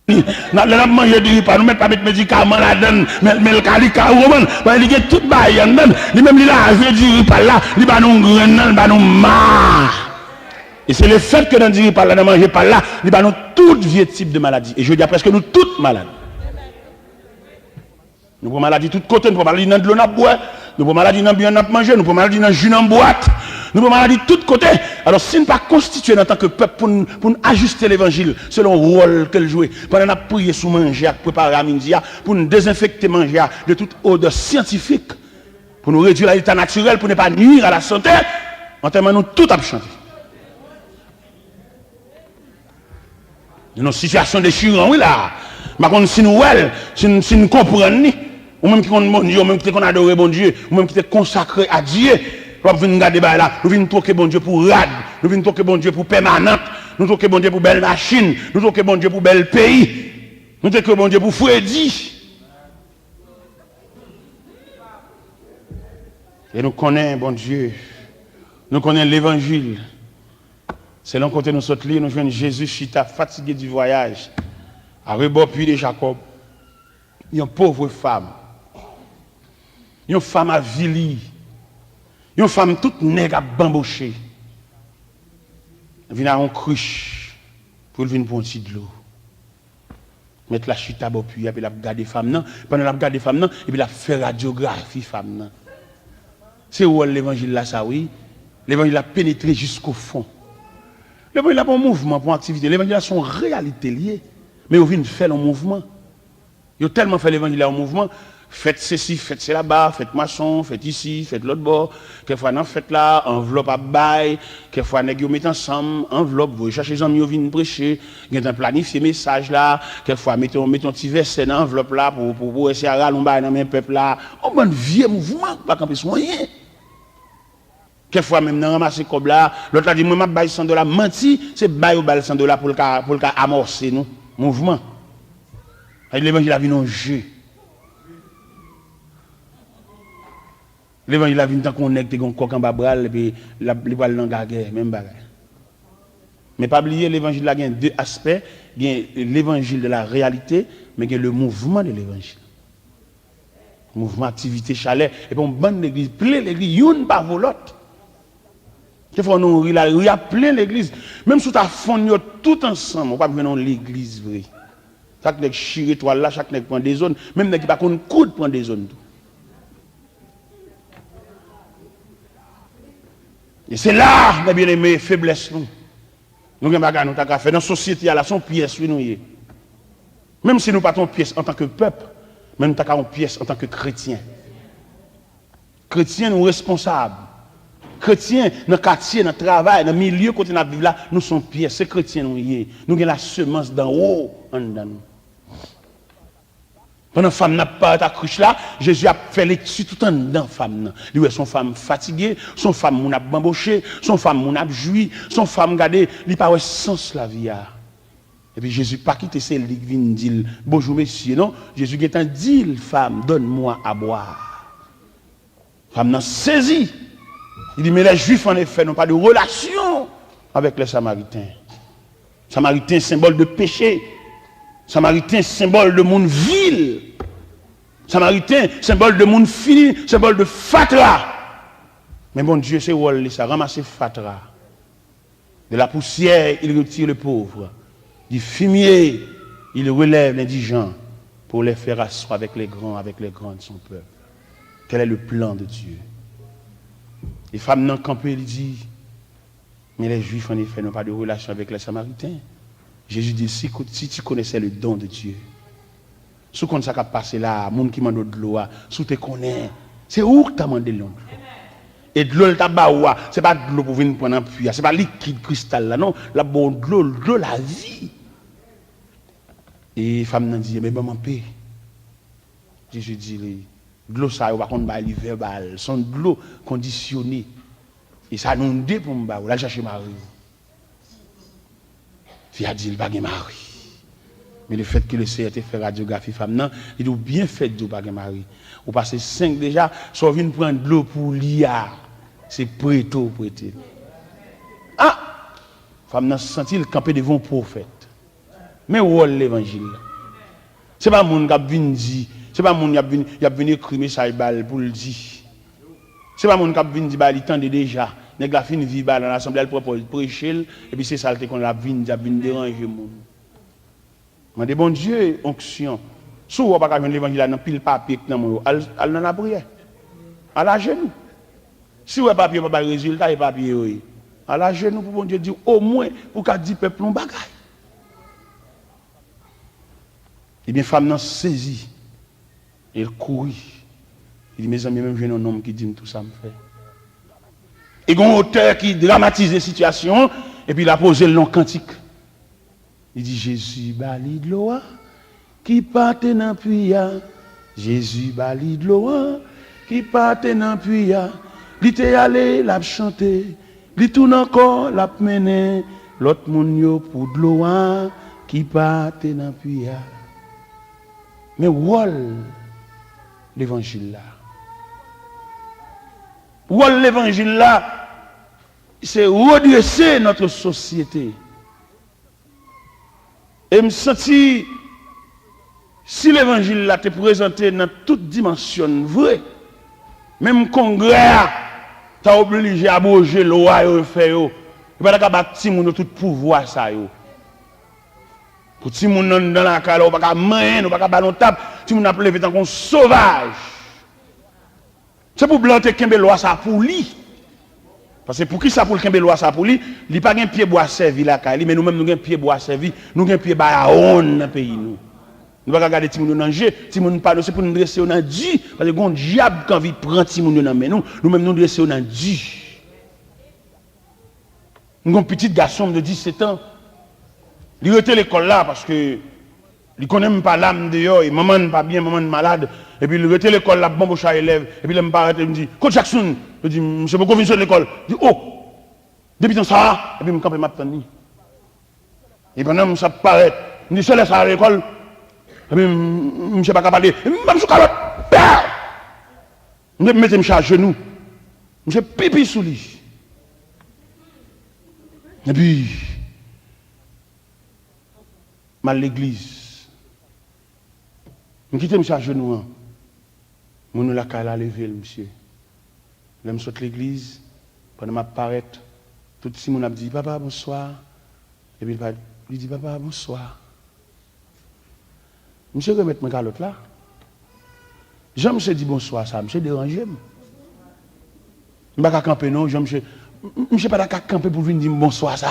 Nous avons mangé du repas, nous ne mettons pas de médicaments là-dedans, mais le calica, il y a tout bail là-dedans, lui-même il a vu du repas là, il va nous grainer, il va nous marre. Et c'est le fait que dans le repas là, nous ne mangeons pas là, il va nous tout vieux type de maladie. Et je dis presque nous toutes malades. Nous avons maladie de tous côtés, nous avons maladie dans de l'eau à boire, nous avons maladie dans le bien à manger, nous avons maladie dans le jus en boîte, nous avons maladie de tous côtés. Alors si nous ne pas constitués en tant que peuple pour ajuster l'évangile selon le rôle qu'elle joue, pendant qu'on a prié sous manger, préparer à midi, pour nous désinfecter manger de toute odeur scientifique, pour nous réduire l'état naturel, pour ne pas nuire à la santé, en termes nous tout à chanter. Dans une situation déchirante, oui là, par contre si nous comprenons, ou même qui connaît bon Dieu, ou même qui adore bon Dieu, ou même qui est consacré à Dieu, nous venons regarder là, nous venons toquer bon Dieu pour rad, nous venons toquer bon Dieu pour permanente, nous toquer bon Dieu pour belle machine, nous toquer bon Dieu pour bel pays, nous toquer bon Dieu pour Freddy. Et nous connaissons bon Dieu, nous connaissons l'évangile. C'est là côté nous sommes lire, nous jouons Jésus chita fatigué du voyage, à rebord puits de Jacob, une pauvre femme. Une femme avilie, une femme toute nègre à bamboucher. Elle vient à un cruche pour venir pour un petit de l'eau. Mettre la chute à puis et puis la garder femme non, pendant la garder femme non, et puis la faire radiographie femme non. C'est où l'évangile là ça oui. L'évangile a pénétré jusqu'au fond. L'évangile n'a pas un mouvement pour activité, l'évangile a son réalité liée, mais on vient faire un mouvement. Il a tellement fait l'évangile en mouvement. Faites ceci, faites cela là-bas, faites maçon, faites ici, faites l'autre bord. Quelquefois, non, faites là, enveloppe à bail. Quelquefois, vous mettez ensemble, enveloppe, vous cherchez les amis, vous venez prêcher. Vous avez planifié message là. Quelquefois, mettez un petit verset dans l'enveloppe là pour essayer à rallonger dans le peuple là. On va un vieux mouvement, pas camper soigné. Quelquefois, même dans ramasser comme là, l'autre a dit, moi, je baille $100, menti, c'est baille ou baille $100 pour le cas amorcer nous, mouvement. L'évangile a vu nos jeux. L'évangile a vu tant qu'on est que qu'on coq en babral et puis la voile dans la guerre même bagaille. Mais pas oublier l'évangile là il y a deux aspects, il y a l'évangile de la réalité mais il y a le mouvement de l'évangile. Mouvement activité chalet et puis on bande l'église, plein l'église une par l'autre. Des fois nous il y a plein l'église même si tu as fond tout ensemble, on pas venir dans l'église vraie. Chaque nèg chire étoile là, chaque nèg prend des zones, même nèg qui pas qu'on coude prend des zones. Et c'est là, mes bien-aimés, faiblesse nous. Nous avons fait dans la société, là, son pièce, nous. Même si nous pas une pièce en tant que peuple, mais nous avons une pièce en tant que chrétien. Chrétiens, nous responsables. Chrétiens, dans le quartier, dans le travail, dans le milieu, quand nous vivons là, nous sommes pièces. C'est chrétiens, nous. Nous avons la semence d'en haut en dedans. Pendant que la femme n'a pas ta cruche là, Jésus a fait l'étude tout en dedans femme. Lui est son femme fatiguée, son femme moun a bamboché, son femme moun a joui, son femme gardé, il pas ouais sens la vie. Et puis Jésus pas quitté c'est lui qui vient dire bonjour messieurs non, Jésus qui est dit femme donne-moi à boire. Femme n'a saisi. Il dit mais les juifs en effet n'ont pas de relation avec les samaritains. Samaritains symbole de péché. Samaritain, symbole de monde vil. Samaritain, symbole de monde fini, symbole de fatra. Mais bon Dieu, c'est où ça, ramasser fatra. De la poussière, il retire le pauvre. Du fumier, il relève l'indigent pour les faire asseoir avec les grands de son peuple. Quel est le plan de Dieu? Les femmes n'ont campé, il dit, mais les Juifs en effet n'ont pas de relation avec les Samaritains. Jésus dit, si tu connaissais le don de Dieu, si tu ça qui passé là, monde qui m'a donné de l'eau, si tu connais, c'est où que tu as demandé de l'eau? Et de l'eau, ce n'est pas de l'eau pour venir prendre un puits, ce n'est pas liquide cristal là, non, la bonne de l'eau, la vie. Et les femmes n'ont dit, mais maman, paix. Jésus dit, de l'eau, ça, par contre, l'hiver, sont de l'eau conditionnée. Et ça nous dit pour me là, chercher Marie. Il a dit, il n'a pas de mari. Mais le fait que le Seigneur ait fait radiographie femme, non, il a bien fait de pas de mari. Ou passez 5 déjà, soit vient prendre de l'eau pour l'IA. C'est prêto, Ah! Femme n'a senti le camper devant le prophète. Mais où est l'évangile? Ce n'est pas mon qui a venu dire, ce n'est pas mon qui a venu écrire message pour le dire. Ce n'est pas mon qui a venu dire, il tendait déjà. Nèg la fin vivre dans l'assemblée, elle propose prêcher, et puis c'est ça qu'on a venu déranger le monde. Mais bon Dieu, onction. Si vous n'avez pas l'évangile dans pile papier, elle dans la prière. À la genou. Si vous n'avez pas papier, pas de résultat, et papier, à la genou pour bon Dieu dire au moins pour qu'à 10 peuples non bagaille. Eh bien, femme n'a saisi. Elle courit. Il dit, mes amis, même j'ai un homme qui dit tout ça me fait. Et il y a un auteur qui dramatise les situations, et puis il a posé le nom cantique. Il dit, Jésus bali de l'eau, qui parte dans puya. Jésus bali de l'eau, qui parte dans puya. Il était allé, l'a chanté. Il tourne encore, l'a mené. L'autre moun yo pour de l'eau, qui parte dans puya. Mais wol l'évangile là. Wol l'évangile là, c'est redresser notre société. Et me senti, si l'évangile là te présenté dans toute dimension vraie, même congrès, tu as obligé à abroger le roi et faire yo. Il n'y a pas de bâtir tout pouvoir ça yo. Pour si moun dans la cale, on pas main, on pas ballon tape, si moun a levé tant qu'on sauvage. C'est pour blanter kembe loi ça pour lui. Parce que pour qui ça pour kembe loi ça pour lui, il pas gain pied bois servi la cale, mais nous même nous gain pied bois servi, nous gain pied baon dans pays nous. Nous pas regarder ti moun dans jeu, ti moun pas c'est pour nous dresser dans Dieu parce que gon diable quand vient prend ti moun dans main nous, nous même nous dresser dans Dieu. Nous un petit garçon de 17 ans. Il était à l'école là parce que il connaît même pas l'âme dehors, et maman n'est pas bien, maman est malade. Et puis il était à l'école là, bon pour chaque élève. Et puis il me paraît, il me dit, Coach Jackson, je dis, monsieur, pourquoi vous venez de l'école? Je dis, oh, depuis tant ça, et puis il me campe ma tani. Et pendant que ça paraît, il me dit, je laisse à l'école. Et puis je ne sais pas qu'à parler. Je me suis calotte, je me mets à genoux. Je suis pipi sous lui. Et puis, à l'église. Je quitte monsieur à genoux. Je ne la pas lever, monsieur. Je me saute l'église. Pendant ma paraître, tout le monde a dit papa, bonsoir. Et puis il dit papa, bonsoir. Monsieur, remettre ma calotte là. Je me suis dit bonsoir, ça me dérangé. Je ne vais pas camper, non. Je ne suis pas camper pour venir dire bonsoir, ça.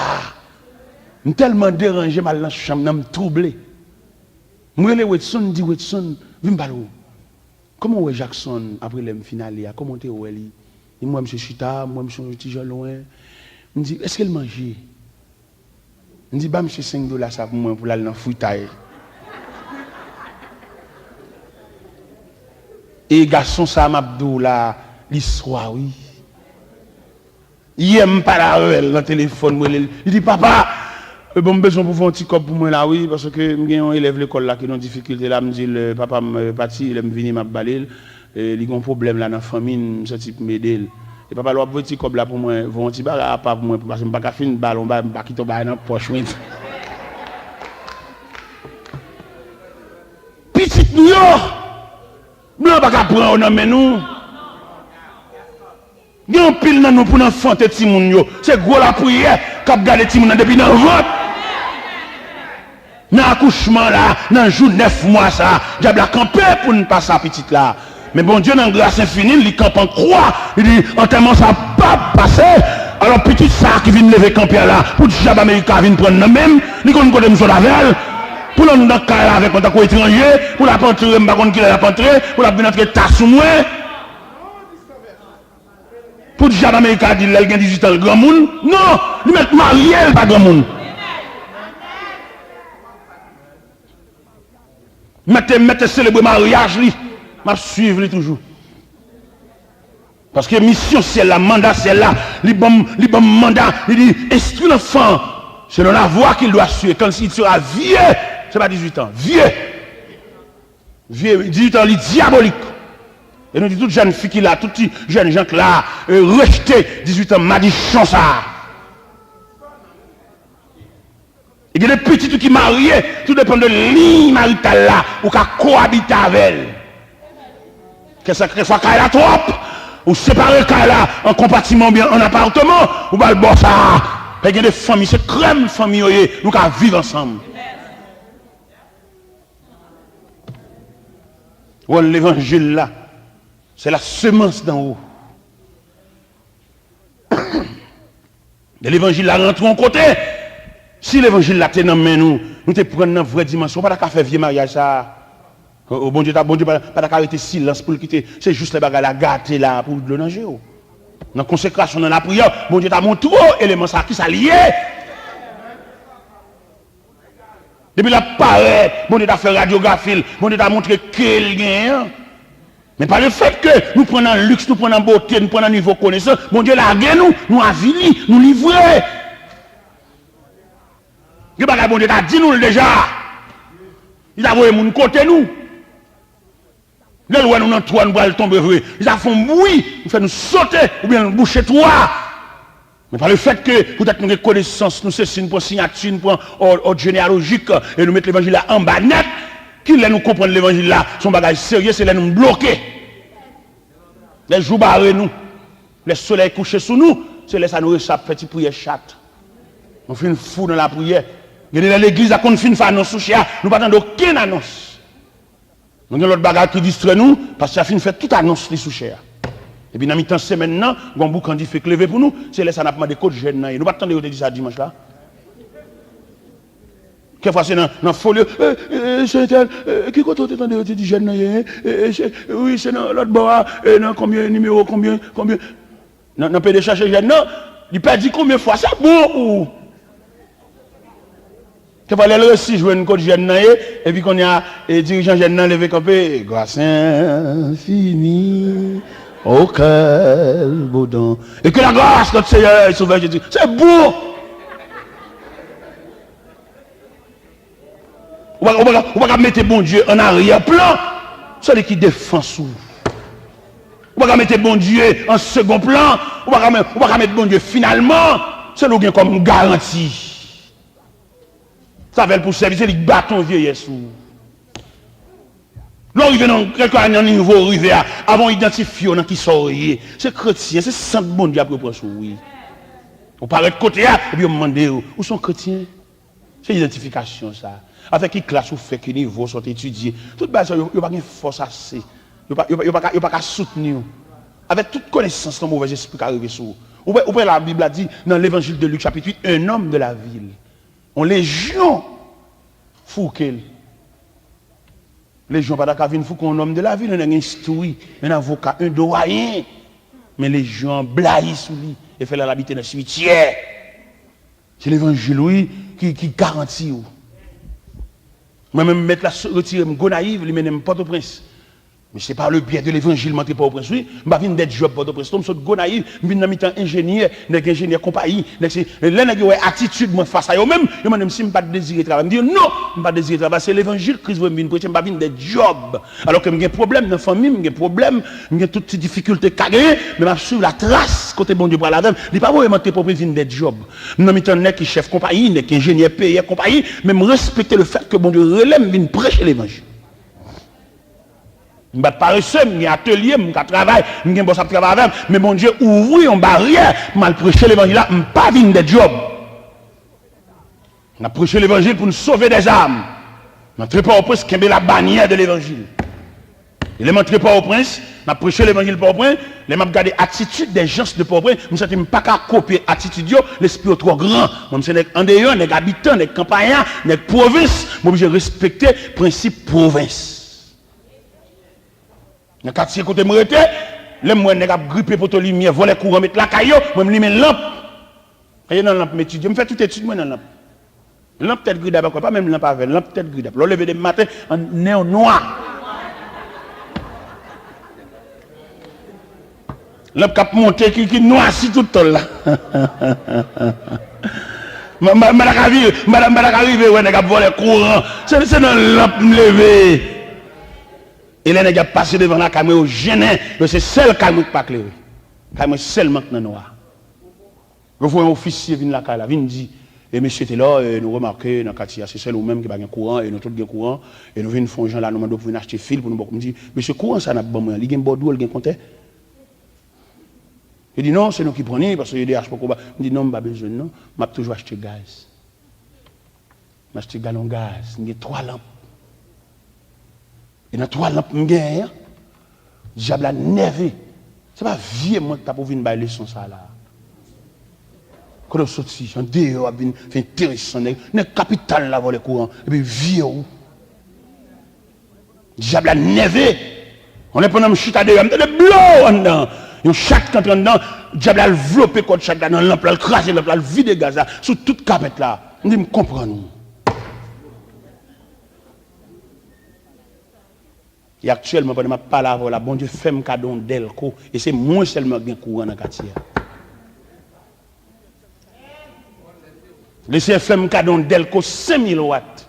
Je suis tellement dérangé, mal dans la chambre, je suis troublé. Je me dis, Wetson, viens me parler. Comment est Jackson après le final? Comment est-ce qu'il est? Moi, je suis chita, moi, je suis un petit loin. Je me dis, est-ce qu'elle mange? Je me dis, bah, je suis $5 ça pour moi, pour aller dans le fruitaille. Et garçon, ça m'a dit là, l'histoire, oui. Il n'aime pas la dans le téléphone. Il dit, papa, bon, besoin pour faire un petit cop pour moi là, oui, parce que j'ai un élève de l'école là qui a une difficulté là, me dit, le papa me parti, il me venu m'a balé, il a un problème là dans la famille, ce type m'aider. Et papa, il a un petit cop là pour moi, un petit bar pour moi, parce que je ne peux pas faire une balle, je ne peux pas quitter dans la poche. Petit nous, nous ne pouvons pas prendre dans nous. Il y a un pile dans nous pour nous faire des petits. C'est gros la prière qui a gardé les petits depuis dans le ventre. Dans l'accouchement là, dans le jour 9 mois ça, diable a campé pour ne pas ça petite là. Mais bon Dieu dans la grâce infinie, il campe en croix. Il dit, entièrement ça pas passer. Alors petit ça qui vient lever camper là, pour diable américain vient prendre le même, il connaît côté monsieur Lavel. Pour l'on dans cas avec un tant étranger, pour la pantrer, pas contre qui la pantrer, pour la venir entrer tasse ou moins. Pour diable américain dit il a 18 ans le grand monde. Non, il met marié pas grand monde. Mettez célébrer mariage, je suivre toujours. Parce que mission c'est là, mandat c'est là, les bons mandat, il dit, instruis l'enfant, selon la voie qu'il doit suivre, quand il sera vieux, c'est pas 18 ans, vieux, 18 ans, il est diabolique. Et nous disons, toutes jeunes filles qui là, toutes les jeunes gens qui là, rejetés, 18 ans, m'a dit, ça. Il y a des petits qui mariés, tout dépend de ligne maritale là, ou qu'à cohabiter avec elle. Qu'est-ce que soit qu'elle a trop, ou séparer qu'elle a en compartiment bien en appartement, ou bah le bon ça. Il y a des familles, c'est crème famille, nous qu'à vivre ensemble. Ou l'évangile là, c'est la semence d'en haut. De l'évangile là rentre en côté. Si l'évangile là t'es dans nous te prenons dans vraie dimension, pas qu'à faire vieux mariage ça. Oh, bon Dieu, pas arrêter silence pour le quitter. C'est juste les bagages la gâter là pour le danger. Dans la consécration, dans la prière, bon Dieu t'a montré élément ça qui s'allie. Depuis la paraît, bon Dieu t'a fait radiographie, bon Dieu t'a montré qu'il gagne. Mais pas le fait que nous prenons un luxe, nous prenons beauté, nous prenons un niveau connaissance, bon Dieu l'a gagné nous avili, nous livrer. Il n'y a pas bon Dieu t'a dit nous déjà. Il a voulu mon côté nous. Les lois nous dans trois, nous allons tomber vrai. Ils ont fait bruit, nous fait nous sauter, ou bien nous boucher trois. Mais par le fait que peut-être nous avons connaissance, nous cessons, nous prenons signature, nous prenons ordre généalogique, et nous mettons l'évangile là en bas net, qui laisse nous comprendre l'évangile là, son bagage sérieux, c'est là nous bloquer. Les jours barrés nous, les soleils couchés sous nous, c'est là ça nous réchappe, petit prière chatte. On fait une fou dans la prière. Il y a l'église à qu'on fait une annonce sous chien, nous pas attendre aucune annonce. Nous avons l'autre bagage qui distrait nous, parce que ça fait toute annonce les sous chien. Et puis dans mi-temps semaine là, on boucan dit fait lever pour nous, c'est là ça n'a pas demandé côté jeune là. Nous pas attendre de dire ça dimanche là. Quelquefois c'est dans folie, qui côté attendre de dire jeune là, oui, c'est dans l'autre bord, dans combien numéro combien dans peut de chercher jeune non, il pas dit combien fois ça bon ou quelquefois les aussi jouer une côté jeune là et puis qu'on y a dirigeant jeune là levé campé, grâce infinie. Au cœur, Baudon. Et que la grâce, notre Seigneur, Sauveur Jésus, c'est beau. On va mettre bon Dieu en arrière-plan, celui qui défend sous. On va mettre bon Dieu en second plan, on va mettre bon Dieu finalement, c'est nous qui comme garantie. Ça veut pour servir, c'est le bâton vieillesse. Là, il vient dans quelqu'un niveau arrivé avant d'identifier qui sort. C'est chrétien, c'est saint bon Dieu à propos oui. On parle de côté et puis on me demande où sont chrétiens. C'est l'identification ça. Avec qui classe ou fait, quel niveau sont étudiés. Toute base, il n'y a pas de force assez. Il n'y a pas de soutenir. Avec toute connaissance, le mauvais esprit qui arrive sur vous. Ou bien la Bible a dit dans l'évangile de Luc chapitre 8, un homme de la ville. On légion fouquel. Les gens, pas d'accord, il faut qu'on homme de la ville, un instruit, un avocat, un doyen. Mais les gens blaillent sous lui et font l'habiter dans le cimetière. C'est l'évangile, oui, qui garantit. Moi-même, mettre la retirer, je naïve, je mène Port-au-Prince. Mais c'est par le biais de l'évangile, je ne Port-au-Prince. Oui, je ne vais pas d'être job Port-au-Prince. Je suis naïf, je suis dans ingénieur, ingénieur compagnie. L'un qui a attitude face à eux-mêmes, je me dis, si je ne pas désirer travailler. Je me dis, non, je ne pas désirer travailler. C'est l'évangile Christ veut me prêcher, je ne vais pas d'être job. Alors que j'ai un problème dans la famille, j'ai un problème, j'ai toutes ces difficultés carrées, mais je suis la trace, côté bon Dieu pour la dame. Je ne vais pas vraiment te proposer d'être job. Je ne vais pas chef compagnie, ingénieur payé compagnie, mais je respecter le fait que bon Dieu relève, je prêcher l'évangile. Je ne suis pas paresseux, je suis atelier, je travaille, je suis boss à travailler avec, mais mon Dieu ouvre une barrière, je prêcher l'évangile là, je ne suis pas venu de job. On a prêché l'évangile pour nous sauver des âmes. On n'entre pas au prince qui est la bannière de l'évangile. Il est montré pas au prince, on a prêché l'évangile pas au prince, les m'a regardé l'attitude des gens de Port-au-Prince, je ne sais pas qu'à copier l'attitude, l'esprit est trop grand. Moi, je suis en dehors, les habitants, les campagnards, les provinces, moi, je respecte le principe province. Dans le quartier côté moi les moi nèg a grippé pour te lumière voler courant mettre la caillou moi me lumière lampe et dans lampe m'étudier me fait toute étude moi dans lampe tête gris d'abord pas même lampe avec lampe tête gris d'abord lever des matin en néon noir lampe cap monter qui noirci tout le temps là madame arrive ouais nèg a voler courant c'est dans lampe me lever. Et là, il a passé devant la caméra au gêné, mais c'est seul caméra qui pas clair. Caméra seulement dans noir. Je vois un officier venir la caméra, vient dire, Et monsieur était là, et nous remarquons dans le quartier, c'est seul ou même qui n'a pas de courant, et nous tous avons courant, et nous venons faire gens là, nous demandons pour venir acheter fil, pour nous dire, monsieur, courant ça n'a pas bon, il y a un bordeaux, il y a un compteur. Il dit non, c'est nous qui prenons, parce qu'il y a des H pour combat. Il dit non, je n'ai pas besoin, non, je vais toujours acheter gaz. Je acheté gallon de gaz, il y a 3 lampes. Et dans 3 lampes, il y a un diable a nervé. Ce n'est pas vieux moi qui t'a pour venir bailler leçon ça là. Quand on sortit, on dehors, on fait intéressant, on est capital là, le courant, et puis vieux où. Diable a nervé. On est pendant chute à dehors, on est blanc en dedans. Et chaque quand on est dedans, diable a enveloppé contre chaque dans lampe, il a crasé lampe, il a vidé gaz là, sur toute capette là. On dit, me comprendre. Et actuellement, pendant ma parole, la bon Dieu fait un cadeau d'Elco, et c'est moi seulement qui ai courant dans le quartier. Laissez faire un cadeau d'Elco 5000 watts.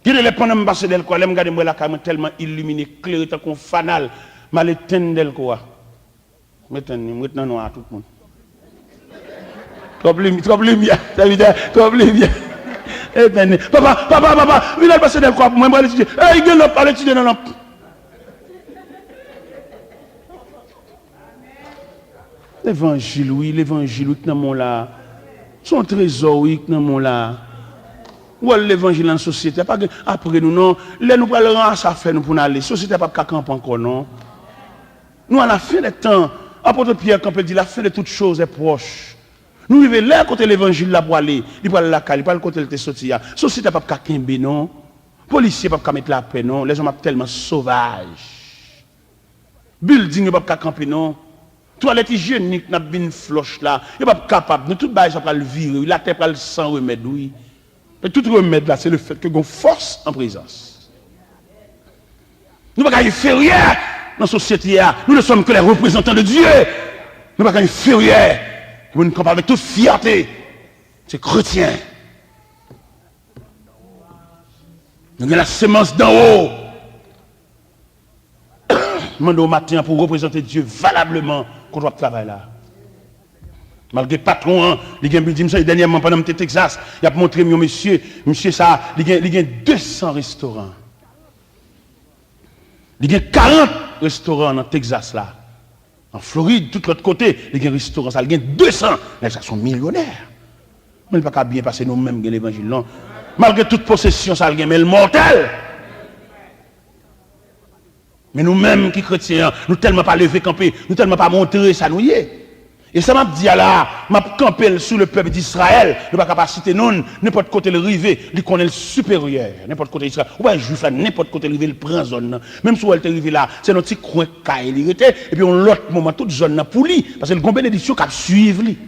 Qui est le pendant que je passe d'Elco, je regarde la caméra tellement illuminé, clair, comme un fanal, je vais l'éteindre d'Elco. Je vais l'éteindre noir à tout le monde. Trop lumière, ça veut dire, trop lumière. Papa, il a passé d'Elco pour moi, je vais l'étudier. Il y a une lampe, allez étudier dans la lampe. L'évangile, oui, qui est là. Son trésor, oui, qui est là. Ou l'évangile dans la société, pas que après nous, non. Là, nous parlons à ça faire nous pour aller. La société n'a pas de camp encore, non. Nous, à la fin des temps, apôtre Pierre, quand il dit la fin de toutes choses est proche. Nous vivons là, côté l'évangile, là, pour aller. Il parle la caille, il parle côté le sorti. La société n'a pas de camp, non. Policier n'a pas de mettre la paix, non. Les hommes sont tellement sauvages. Building n'a pas de camper, non. Toilette hygiénique n'a pas de floche là. Il n'est pas capable. Nous, tout le bail, ça va le virer. La terre va le sans remède, oui. Et tout remède là, c'est le fait que nous avons force en présence. Nous ne sommes pas inférieurs dans la société. Nous ne sommes que les représentants de Dieu. Nous ne sommes pas inférieurs. Nous parlons avec toute fierté. C'est chrétien. Nous avons la semence d'en haut. Nous demandons au matin pour représenter Dieu valablement contre notre travail là. Malgré le patron, il a dit dernièrement pendant que Texas, il a montré monsieur ça, il a 200 restaurants. Il y a 40 restaurants dans Texas là. En Floride, tout l'autre côté, il y a un restaurant, il y a 200. Mais ça sont millionnaires. Mais il n'y a pas bien passer nous-mêmes l'évangile. Non. Malgré toute possession, ça y a mais le mortel. Mais nous-mêmes qui chrétiens, nous tellement pas lever camper, nous tellement pas montrer ça nous y est. Et ça m'a dit là, m'a campé sur le peuple d'Israël, ne pas capacité non, n'importe côté le rivé, il connaît le supérieur, n'importe côté Israël. Ou bien juif là, n'importe côté le rivé, il prend zone. Même si elle est arrivé là, c'est notre petit coin caille, il était, et puis on l'autre moment, toute zone pour lui, parce que le grand bénédiction qui suivre lui.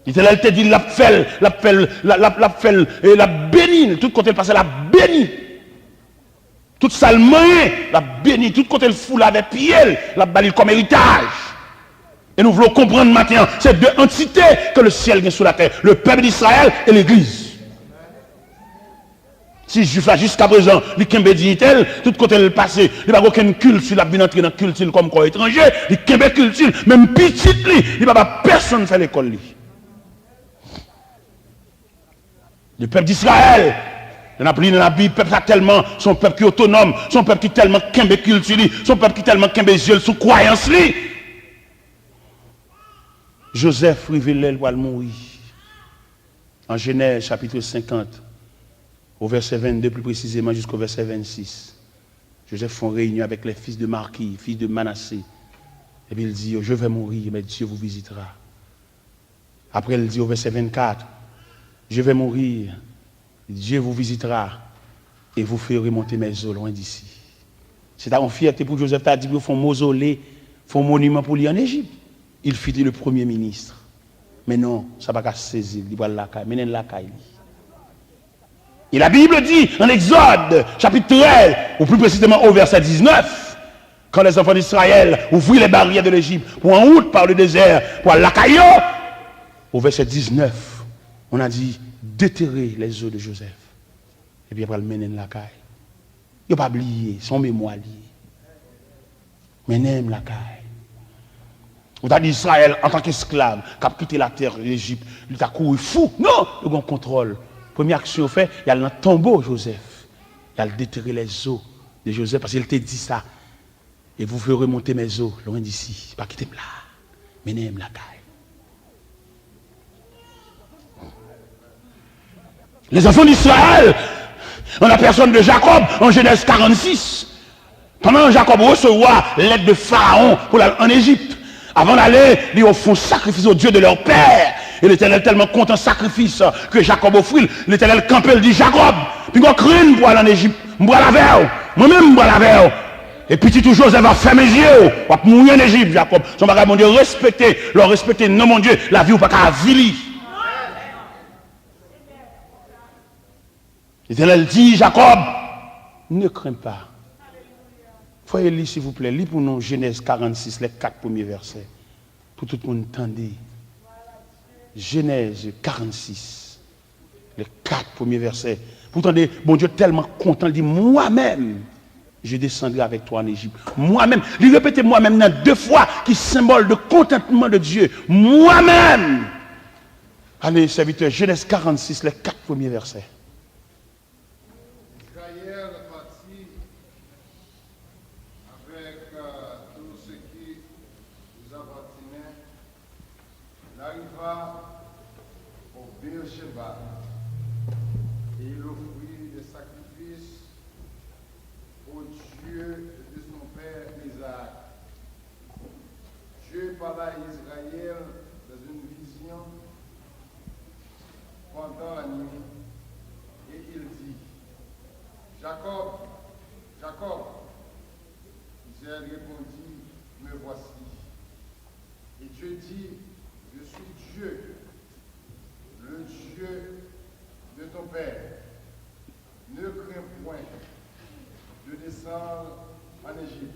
Il te dit, la béni, tout côté le passé, la béni. Tout ça le moyen, la béni, tout côté le foule avec pied, la balle comme héritage. Et nous voulons comprendre maintenant, c'est deux entités que le ciel vient sur la terre, le peuple d'Israël et l'Église. Si juif là jusqu'à présent, il y a dignité, tout côté le passé, il n'y a pas aucun culte, il a bien entré dans le culte comme corps étranger, il y a culte, même petit, il n'y a pas personne fait l'école. Le peuple d'Israël, on a pris dans la Bible, peuple tellement, son peuple qui est autonome, son peuple qui est tellement kembe culture, son peuple qui est tellement kembe yeux sous croyance. Joseph révélait le mourir. En Genèse chapitre 50, au verset 22 plus précisément jusqu'au verset 26. Joseph fait une réunion avec les fils de Marquis, fils de Manassé. Et puis il dit, je vais mourir, mais Dieu vous visitera. Après il dit au verset 24, je vais mourir, Dieu vous visitera et vous ferez monter mes os loin d'ici. C'est une fierté pour Joseph, il dit qu'il faut un mausolée, il faut un monument pour lui en Égypte. Il fut le premier ministre. Mais non, ça ne va pas saisir, il va la caille, la caille. Et la Bible dit, en Exode, chapitre 13, ou plus précisément au verset 19, quand les enfants d'Israël ouvrirent les barrières de l'Égypte pour en route par le désert, pour la caille, au verset 19, on a dit, déterrer les os de Joseph. Et puis après, le mener la caille. Il n'a pas oublié, son mémoire lié. Mener la caille. On t'a dit Israël en tant qu'esclave, qui a quitté la terre de l'Égypte, il t'a couru fou. Non, le grand contrôle. Première action fait, il y a le tombeau Joseph. Il y a le déterrer les os de Joseph parce qu'il t'a dit ça. Et vous ferez remonter mes os loin d'ici. Pas quitter là. Menez-moi la caille. Les enfants d'Israël, en la personne de Jacob, en Genèse 46, pendant que Jacob recevra l'aide de Pharaon pour aller en Égypte, avant d'aller, ils offrent sacrifice au Dieu de leur père. Et l'Éternel tellement content sacrifice que Jacob offrit, l'Éternel campé, il dit Jacob, puis on crine pour aller en Égypte, je bois la verre, moi-même je bois la verre. Et petit tout Joseph va fermer les yeux, va mourir en Égypte, Jacob. Son bagage, mon Dieu, respecter, leur respecter, non mon Dieu, la vie ou pas qu'à vili. L'Éternel dit, Jacob, ne crains pas. Foyez lire s'il vous plaît, lis pour nous Genèse 46, les 4 premiers versets. Pour tout le monde entendre. Genèse 46, les 4 premiers versets. Pour entendre, bon Dieu tellement content, il dit, moi-même, je descendrai avec toi en Égypte. Moi-même, il répète moi-même dans 2 fois, qui symbole de contentement de Dieu. Moi-même. Allez, serviteur, Genèse 46, les 4 premiers versets. Et il offrit des sacrifices au Dieu de son père Isaac. Dieu parla à Israël dans une vision pendant la nuit et il dit, Jacob, Jacob. Israël répondit, me voici. Et Dieu dit, je suis Dieu, le Dieu de ton père. Ne crains point de descendre en Égypte,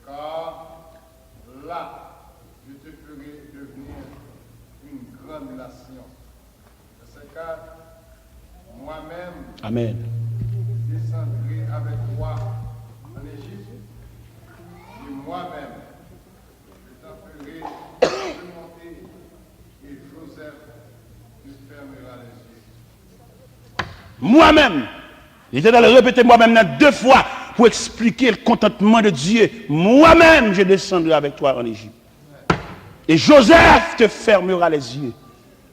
car là, je te ferai devenir une grande nation. Verset 4, moi-même, Amen. descendrai avec toi en Égypte, et moi-même, je t'en ferai remonter, et Joseph te fermera les yeux. Moi-même, l'Éternel répétait moi-même dans 2 fois pour expliquer le contentement de Dieu. Moi-même, je descendrai avec toi en Égypte. Et Joseph te fermera les yeux.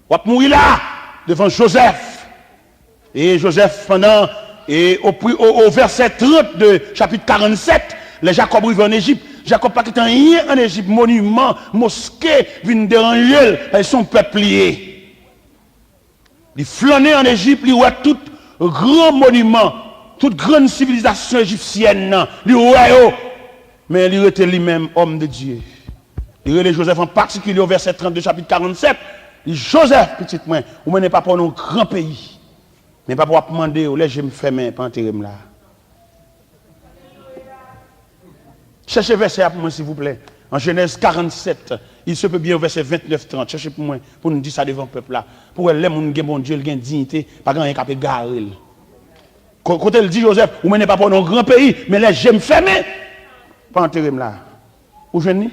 On va mourir là, devant Joseph. Et Joseph, pendant, et au verset 30 de chapitre 47, les Jacob arrivent en Égypte. Jacob pas quitté rien en Égypte, monument, mosquée, viennent déranger, ils sont peupliers. Ils flânaient en Égypte, ils voient tout grand monument, toute grande civilisation égyptienne, ils voient, mais il était lui-même homme de Dieu. Il est Joseph en particulier au verset 32 chapitre 47. Il dit Joseph, petit moi, vous menez pas pour nos grands pays, mais pas pour demander, où je me fais main, pas enterrer là. Cherchez verset pour moi, s'il vous plaît. En Genèse 47, il se peut bien au verset 29-30. Cherchez pour moi, pour nous dire ça devant le peuple là. Pour les gens qui ont bon Dieu, qui ont dignité, pas grand qui peut garer. Quand elle dit Joseph, vous menez pas pour nos grands pays, mais là, je me fais main, pas enterrer là. Où je n'y?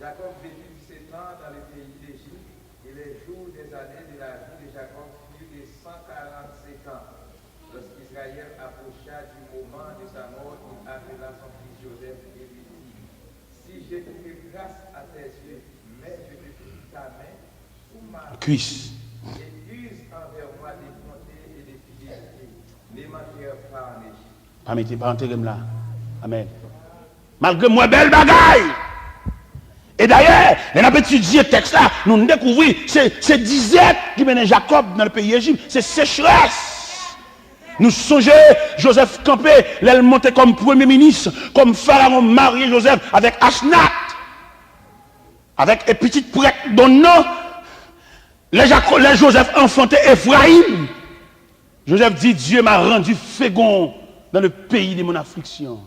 Jacob vécut 17 ans dans le pays d'Égypte, et les jours des années de la vie de Jacob furent de 145 ans. Lorsqu'Israël approcha du moment de sa mort, il appela son fils Joseph et lui dit, si j'ai trouvé grâce à tes yeux, mais je te prie ta main sous ma cuisse, et use envers moi des bontés et des fidélités, ne m'enterre pas en Égypte. Pas mettez pas enterrer là. Amen. Malgré moi, belle bagaille. Et d'ailleurs, on a étudié le texte là, nous découvrons, c'est disette qui mène Jacob dans le pays d'Égypte, c'est sécheresse. Nous songeons, Joseph campé, elle montait comme premier ministre, comme Pharaon marié Joseph avec Asnat, avec un petit prêtre dont nom, les Joseph enfanté Ephraïm. Joseph dit, Dieu m'a rendu fécond dans le pays de mon affliction.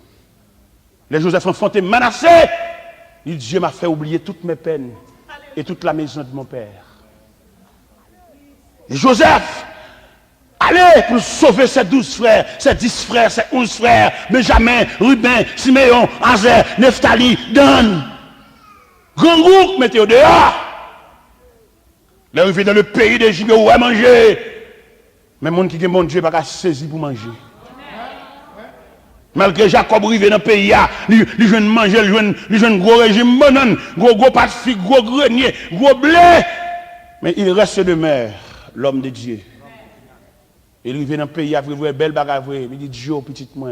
Les Joseph enfanté Manassé. Dieu m'a fait oublier toutes mes peines. et toute la maison de mon père. Et Joseph, allez pour sauver ses 12 frères, ses 10 frères, ses 11 frères, Benjamin, Ruben, Siméon, Azer, Nephtali, Dan. Grand groupe, mettez au dehors. L'arrivée dans le pays d'Égypte, où est manger. Mais les gens qui ont mon Dieu, pas saisi pour manger. Malgré Jacob arrivé dans le pays, il joue manger, il joue un gros régime, gros pâte de figue, gros grenier, gros blé. Mais il reste demeure, l'homme de Dieu. Il arrive dans le pays, il a belle bagarre, il dit Dieu, petit moi.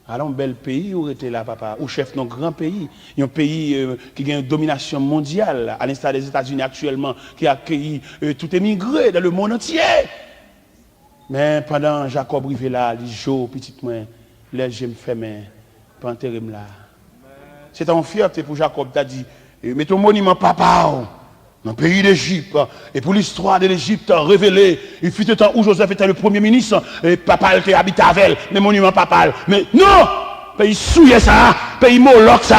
Alors, un bel pays, où était là, papa, ou chef d'un grand pays, un pays qui a une domination mondiale, à l'instar des États-Unis actuellement, qui a accueilli tout émigré dans le monde entier. Mais pendant Jacob arrivé là, il dit Joe, petit moi, les je me fais, mais pas enterrer là. C'est en fierté pour Jacob, tu as dit, mets ton monument papa, dans le pays d'Égypte, et pour l'histoire de l'Égypte révélée, il fut un temps où Joseph était le premier ministre, et papa était habité avec elle, mais monument papa. Mais non, pays souillé ça, pays moloch ça.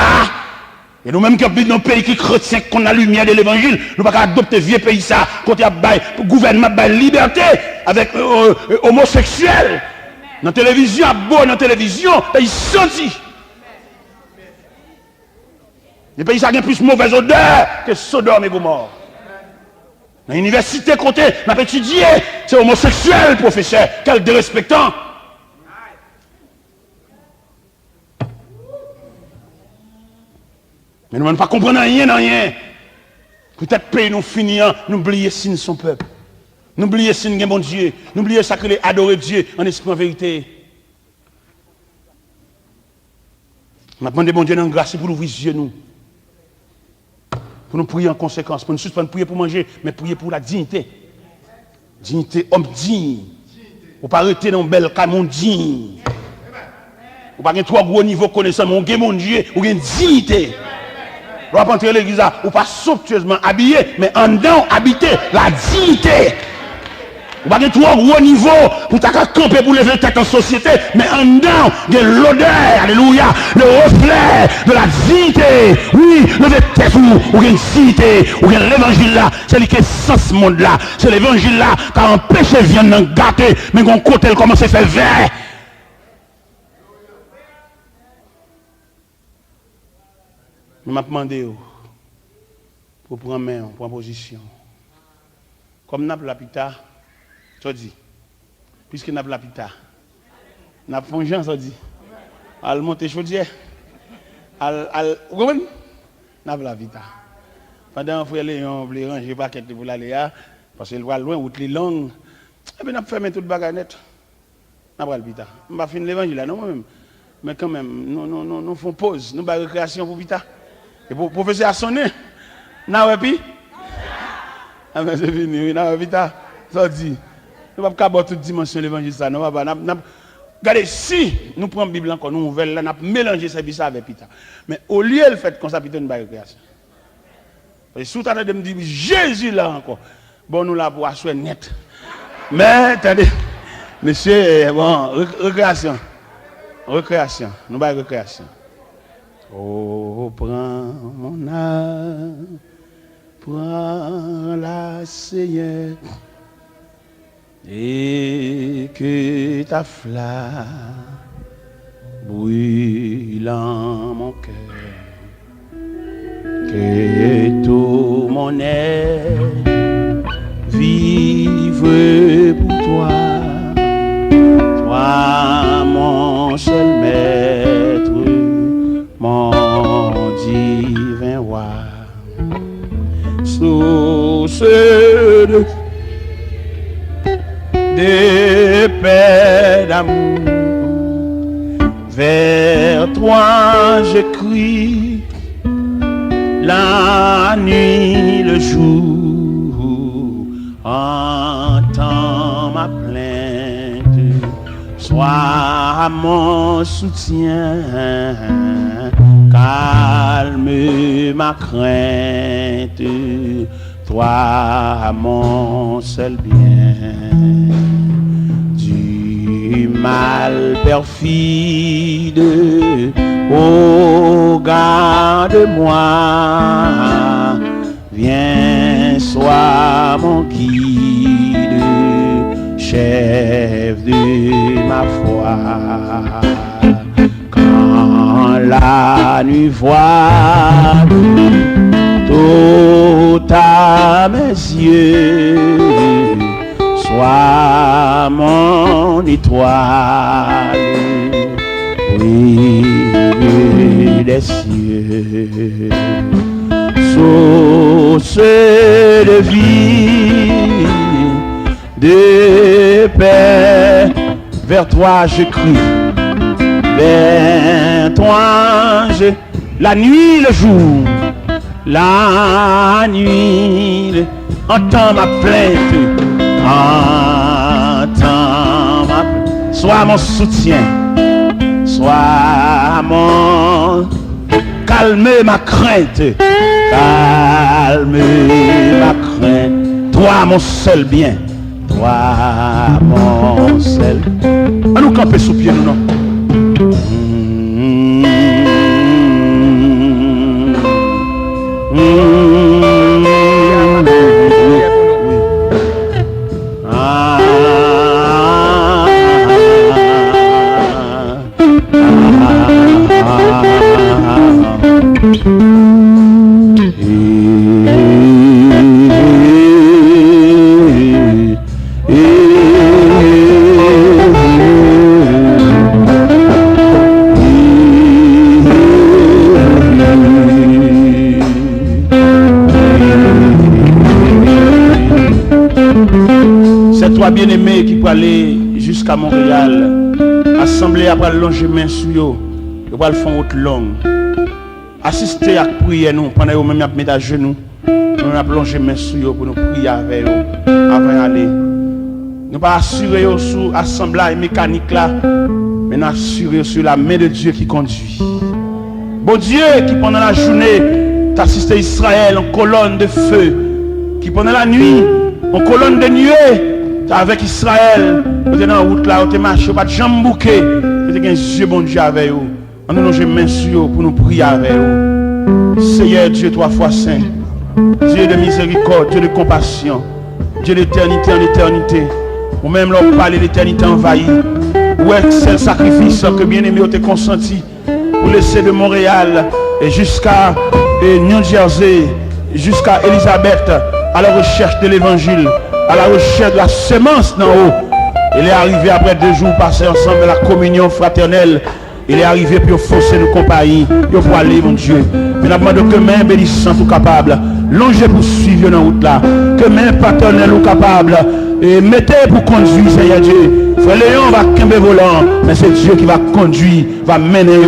Et nous-mêmes qui sommes dans un pays qui chrétien, qu'on a la lumière de l'évangile, nous ne pouvons pas adopter vieux pays ça, quand il y a un gouvernement de liberté avec homosexuels. Dans la télévision, dans la télévision, pays senti. Les pays ça a plus mauvaise odeur que Sodome et Gomorrhe. Dans l'université, côté, on a étudié, c'est homosexuel, professeur, quel dérespectant. Mais nous ne pouvons pas comprendre rien. Peut-être pays nous finir, nous oublier si nous sommes peuple. Nous oublier si nous sommes bon Dieu. Nous oublier ça que les adorer Dieu en esprit en vérité. On a demandé bon Dieu dans grâce pour ouvrir les yeux nous. Pour nous prier en conséquence, pour nous suspendre, prier pour manger, mais prier pour la dignité. Dignité, homme digne. Ou pas arrêter dans un bel camion digne. Ou pas avoir trop gros niveau connaissance, mais on a mon Dieu, ou une dignité. On va pas entrer l'église, ou pas somptueusement habillé, mais en dedans, habiter la dignité. Ou pas avoir trop gros niveau pour ta camper pour lever tête en société, mais en dedans, de l'odeur, alléluia, le reflet de la dignité. Oui, lever tête ou une dignité, ou l'évangile là, c'est qui est sans ce monde là. C'est l'évangile là qui a empêché viande d'en gâter, mais qu'on côté elle commence à faire vert. Je m'a demandé pour prendre main, pour prendre position. Comme nous avons la pita, tu dis, puisque nous avons la pita, nous avons fait un genre, ça dit, à monter chaudière, vous comprenez? Nous avons la pita. Pendant que nous voulons ranger le paquet pour l'aller là, parce qu'il va loin, ou les longues, et bien nous avons fermé toute bagarre net. Nous avons la pita. Je ne vais pas finir l'évangile là, non, moi-même. Mais quand même, nous faisons pause, nous avons récréation pour pita. Et pour professeur a sonné, n'a pas ah mais c'est fini, n'a pas ça dit. Nous ne pouvons pas toute dimension de l'évangile ça, non pas. Regardez, si nous prenons la Bible encore, nous ouvrons là, nous mélanger ces ça avec Pita. Mais au lieu de faire comme ça, Pita nous récréation. Et si vous avez dit Jésus là encore, bon nous là pour assurer net. Mais attendez, monsieur, bon, récréation, nous avons récréation. Oh, prends mon âme, prends-la, Seigneur, et que ta flamme brûle en mon cœur, que tout mon être vive pour toi, toi mon seul maître. Mon divin roi, source de paix d'amour, vers toi je crie, la nuit, le jour, entends ma plainte, sois mon soutien. Calme ma crainte, toi mon seul bien. Du mal perfide, oh garde-moi, Viens, sois mon guide, chef de ma foi. Quand la nuit voile tout à mes yeux, sois mon étoile, oui, des cieux. Source de vie, de paix, vers toi je crie, vers toi la nuit, le jour, la nuit, entends ma plainte, entends ma plainte, sois mon soutien, sois mon... Calme ma crainte, calme ma crainte. Toi mon seul bien, toi mon seul. À nous camper sous pied nous non. C'est toi bien-aimé qui peut aller jusqu'à Montréal. Assemblée après longer main sur yo. Yo va le faire route longue. Assister à prier nous pendant que même mettre à genoux. Nous a plongé main sur yo pour nous prier avec eux avant d'aller. Nous pas assurer sur assemblage mécanique là, mais nous assurer sur la main de Dieu qui conduit. Bon Dieu qui pendant la journée t'assiste Israël en colonne de feu, qui pendant la nuit en colonne de nuée avec Israël, vous êtes dans la route là, vous êtes marché, pas de jambes bouquées, vous êtes un Dieu bon Dieu avec vous. On nous longe main sur vous pour nous prier avec vous. Seigneur Dieu trois fois saint, Dieu de miséricorde, Dieu de compassion, Dieu d'éternité en éternité. Ou même leur parler l'éternité envahie. Ou est-ce le sacrifice que bien-aimé ont consenti pour laisser de Montréal et jusqu'à New Jersey, jusqu'à Elizabeth, à la recherche de l'évangile, à la recherche de la semence d'en haut. Il est arrivé après 2 jours passés ensemble la communion fraternelle. Il est arrivé pour forcer nos compagnies, pour aller, mon Dieu. Mais nous demandons que main bénissante ou capable, longez pour suivre dans la route là, que main paternelle ou capable, et mettez pour conduire, Seigneur Dieu. Frère Léon va camber volant, mais c'est Dieu qui va conduire, va mener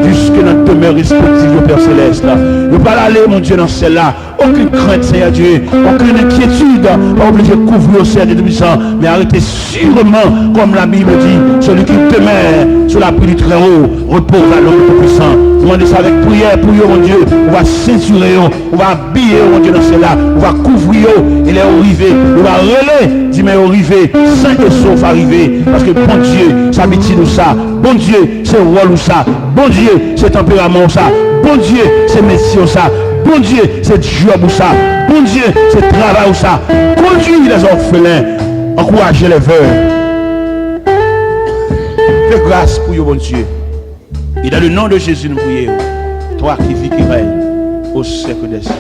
jusqu'à notre demeure respective au Père Céleste. Ne pas aller, mon Dieu, dans celle-là. Aucune crainte, Seigneur Dieu, aucune inquiétude, pas obligé de couvrir au ciel des puissants, mais arrêtez sûrement, comme la Bible dit, celui qui demeure sur la pluie du très haut, repose à l'homme tout-puissant. Demandez ça avec prière pour eux, mon Dieu. On va ceinturer, on va habiller, mon Dieu, dans celle-là. On va couvrir, il est arrivé. On va relayer, dis mais arrivé, saint et sauf arrivé. Parce que bon Dieu, ça habitude nous ça. Bon Dieu, c'est rôle ou ça. Bon Dieu, c'est tempérament ça. Bon Dieu, c'est métier ou ça. Bon Dieu, c'est job ou ça. Bon Dieu, c'est travail ou ça. Conduire les orphelins, encourager les veuves. Fais grâce pour vous, bon Dieu. Et dans le nom de Jésus, nous prions. Toi qui vis, qui règne au siècle des siècles.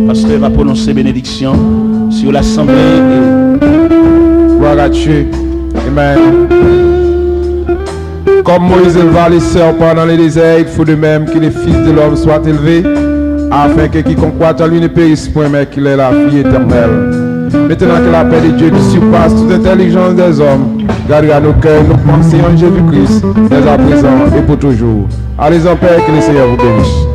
Pasteur va prononcer bénédiction sur l'assemblée. Gloire à Dieu. Amen. Comme Moïse éleva les serpents dans les déserts, il faut de même que les fils de l'homme soient élevés, afin que quiconque croit en lui ne périsse point, mais qu'il ait la vie éternelle. Maintenant que la paix de Dieu qui surpasse toute intelligence des hommes, gardera nos cœurs, nos pensées en Jésus-Christ, dès à présent et pour toujours. Allez en paix, que le Seigneur vous bénisse.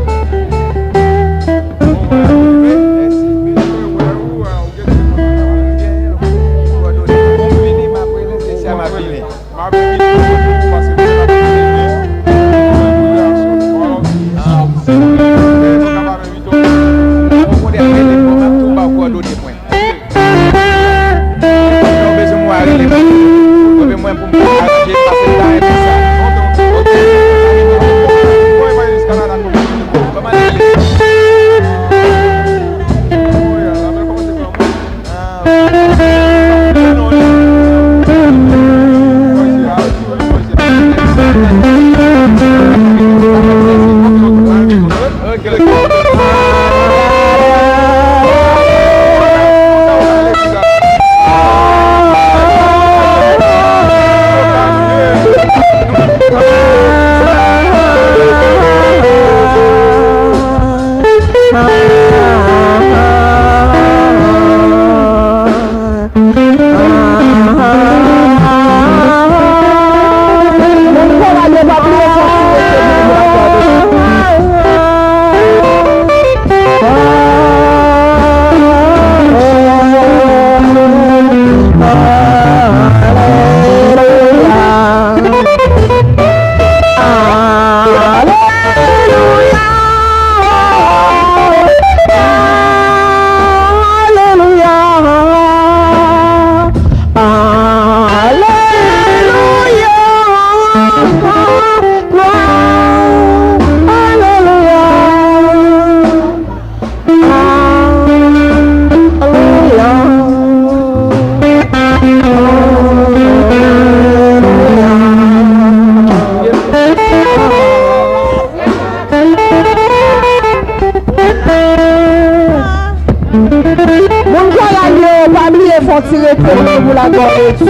tirer pour la gloire de Dieu.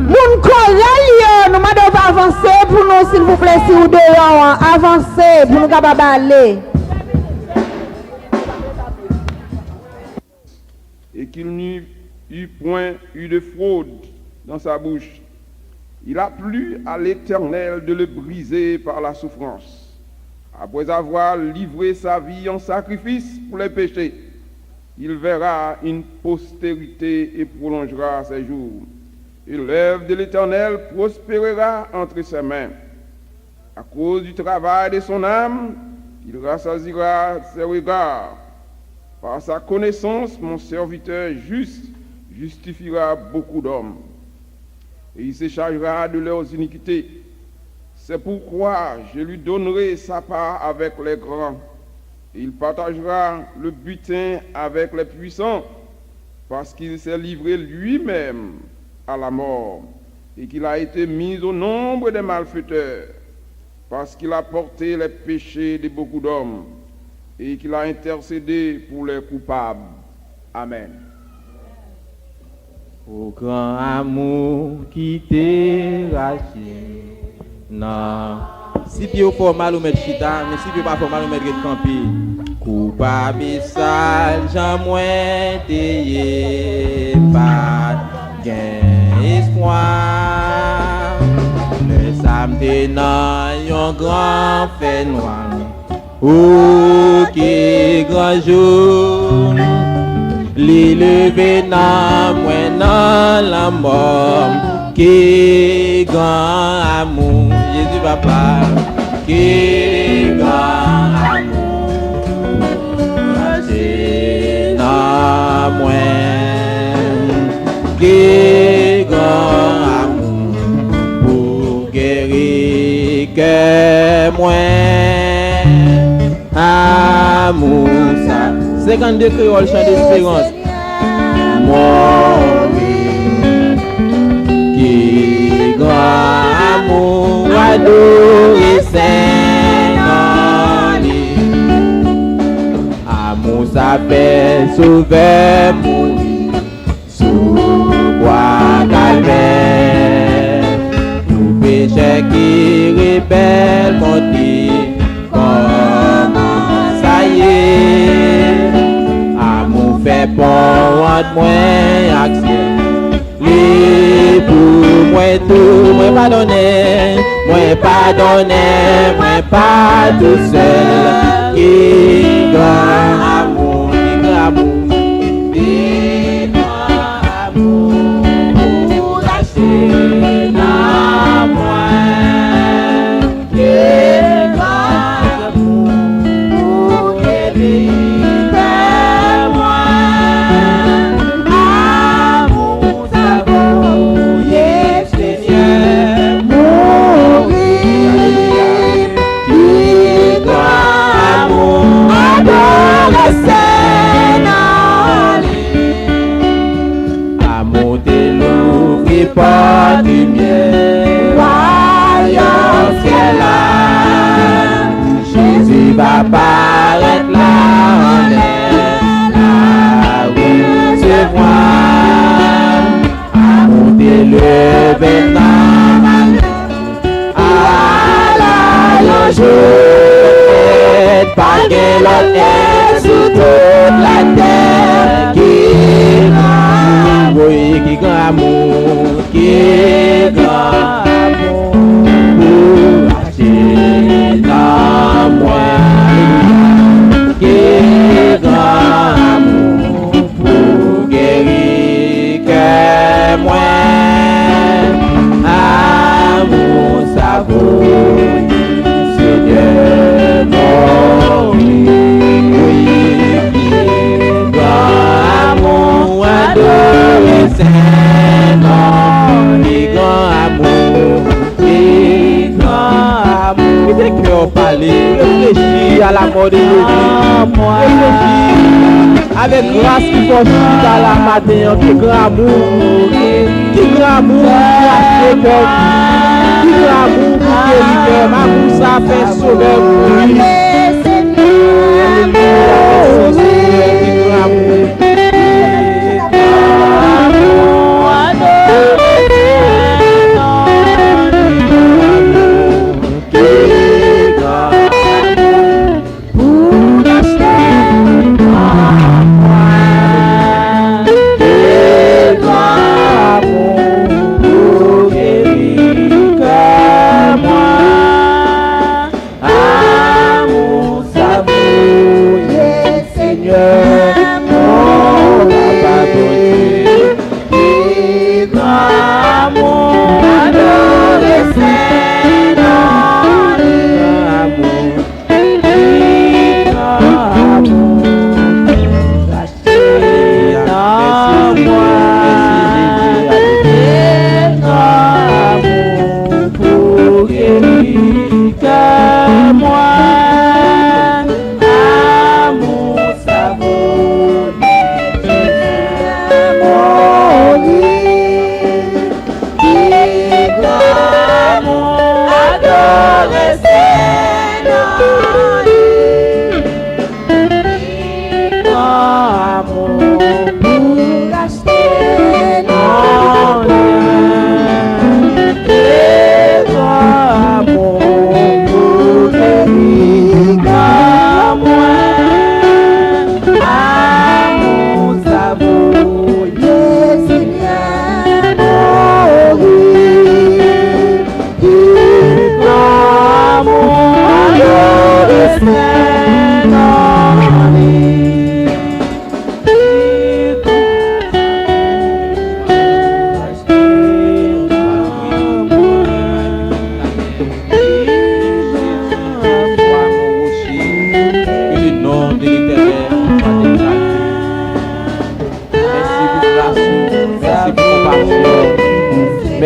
Moun Corel, nous devons avancer pour nous, s'il vous plaît, si vous devons avancer pour nous capables aller. Et qu'il n'y eut point eu de fraude dans sa bouche. Il a plu à l'Éternel de le briser par la souffrance. Après avoir livré sa vie en sacrifice pour les péchés, il verra une postérité et prolongera ses jours. Et l'œuvre de l'Éternel prospérera entre ses mains. À cause du travail de son âme, il rassasiera ses regards. Par sa connaissance, mon serviteur juste justifiera beaucoup d'hommes. Et il se chargera de leurs iniquités. C'est pourquoi je lui donnerai sa part avec les grands. Et il partagera le butin avec les puissants, parce qu'il s'est livré lui-même à la mort, et qu'il a été mis au nombre des malfaiteurs, parce qu'il a porté les péchés de beaucoup d'hommes, et qu'il a intercédé pour les coupables. Amen. Au grand amour qui t'est racheté. Non. Si tu fais mal ou mettre chita, mais si tu pas fait mal ou mettre campi. Coupable et sale, j'en moins t'ayé pas gain espoir. Le samedi dans un grand fait noir. Oh, qui grand jour. Li levé nan mwen nan la mort, qui grand amour, Jésus papa, qui grand amour, c'est nan mwen, qui grand amour, pour guérir que mwen, amour ça. 52 créoles chant d'espérance. Mourir, qui grand amour adoré Saint-Nani. Amour ça fait sauver mourir sous bois calvaire. Tout péché qui rebelle monter comme ça y est. Fait pour moi action, les pour moi tout, moi pas tout seul, qui grand amour, qui grand amour, racheter dans moi, qui grand amour, guérir. Pas du miel, voyons ciel là, Jésus va paraître là, on est là, recevoir, amour d'élevé dans à la joie, pas que l'autre est sous toute la terre, qui grand amour, qui grand amour, pour acheter dans moi, qui grand amour, pour guérir que moi, amour ça vaut, Seigneur mon oui, qui grand amour adoré Saint-Nom, qui grand amour, qui grand amour. Qui fait que on parle, réfléchis à la mort de Jésus, réfléchis avec grâce qui faut chuter à la matin, qui grand amour, qui grand amour pour acheter cœur, qui grand amour pour guérir cœur, amour ça fait sauver pour lui.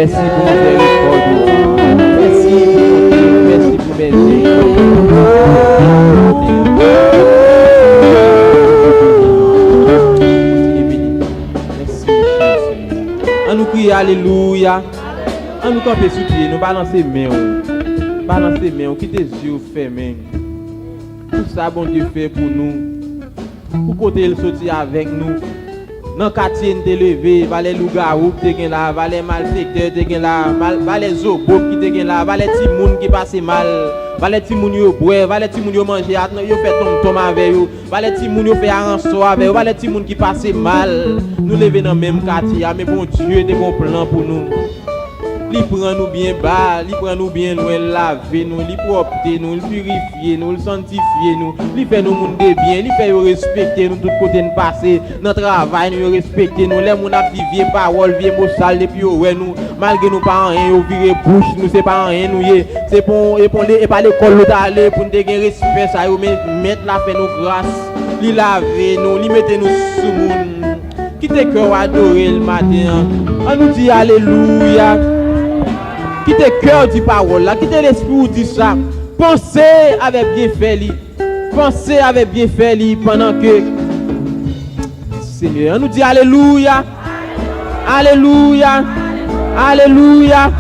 Merci pour miséricorde. Merci pour m'aider. Merci Jésus. On nous crie alléluia. On nous camper sous pied, nous balancer main. Balancer main, quitter les yeux fermés. Tout ça bon Dieu fait pour nous. Pour côté il sorti avec nous. Dans quartier nous levé, valé loup-garou qui te là, valé malfecteur te là, valé zobo qui te là, valé ti moun qui passe mal, valé ti moun yo boire, valé ti moun yo manger, yo fait tom avec yo, valé ti moun yo fait arranso avec yo, valé ti moun qui passe mal. Nous lever dans même quartier, mais bon Dieu des bons plans pour nous. Il prend nous bien bas, il prend nous bien loin, laver nous, il propter nous, il purifier nous, il sanctifier nous, il fait nous monde bien, il fait nous respecter nous tout côté de passer, notre travail nous respecter nous, les moun a dit vieux parole, vieux mot sale depuis ouais nous, malgré nous pas rien, yo virer bouche, nous c'est pas rien nous c'est pour et pas l'école nous d'aller pour nous gagner respect ça yo mettre la fait nous grâce, il laver nous, il mettre nous sous monde. Quittez cœur adorer le matin. On nous dit alléluia. Quittez cœur du parole là, quittez l'esprit dit ça. Pensez avec bien fait li. Pensez avec bien fait li pendant que Seigneur, on nous dit alléluia. Alléluia. Alléluia.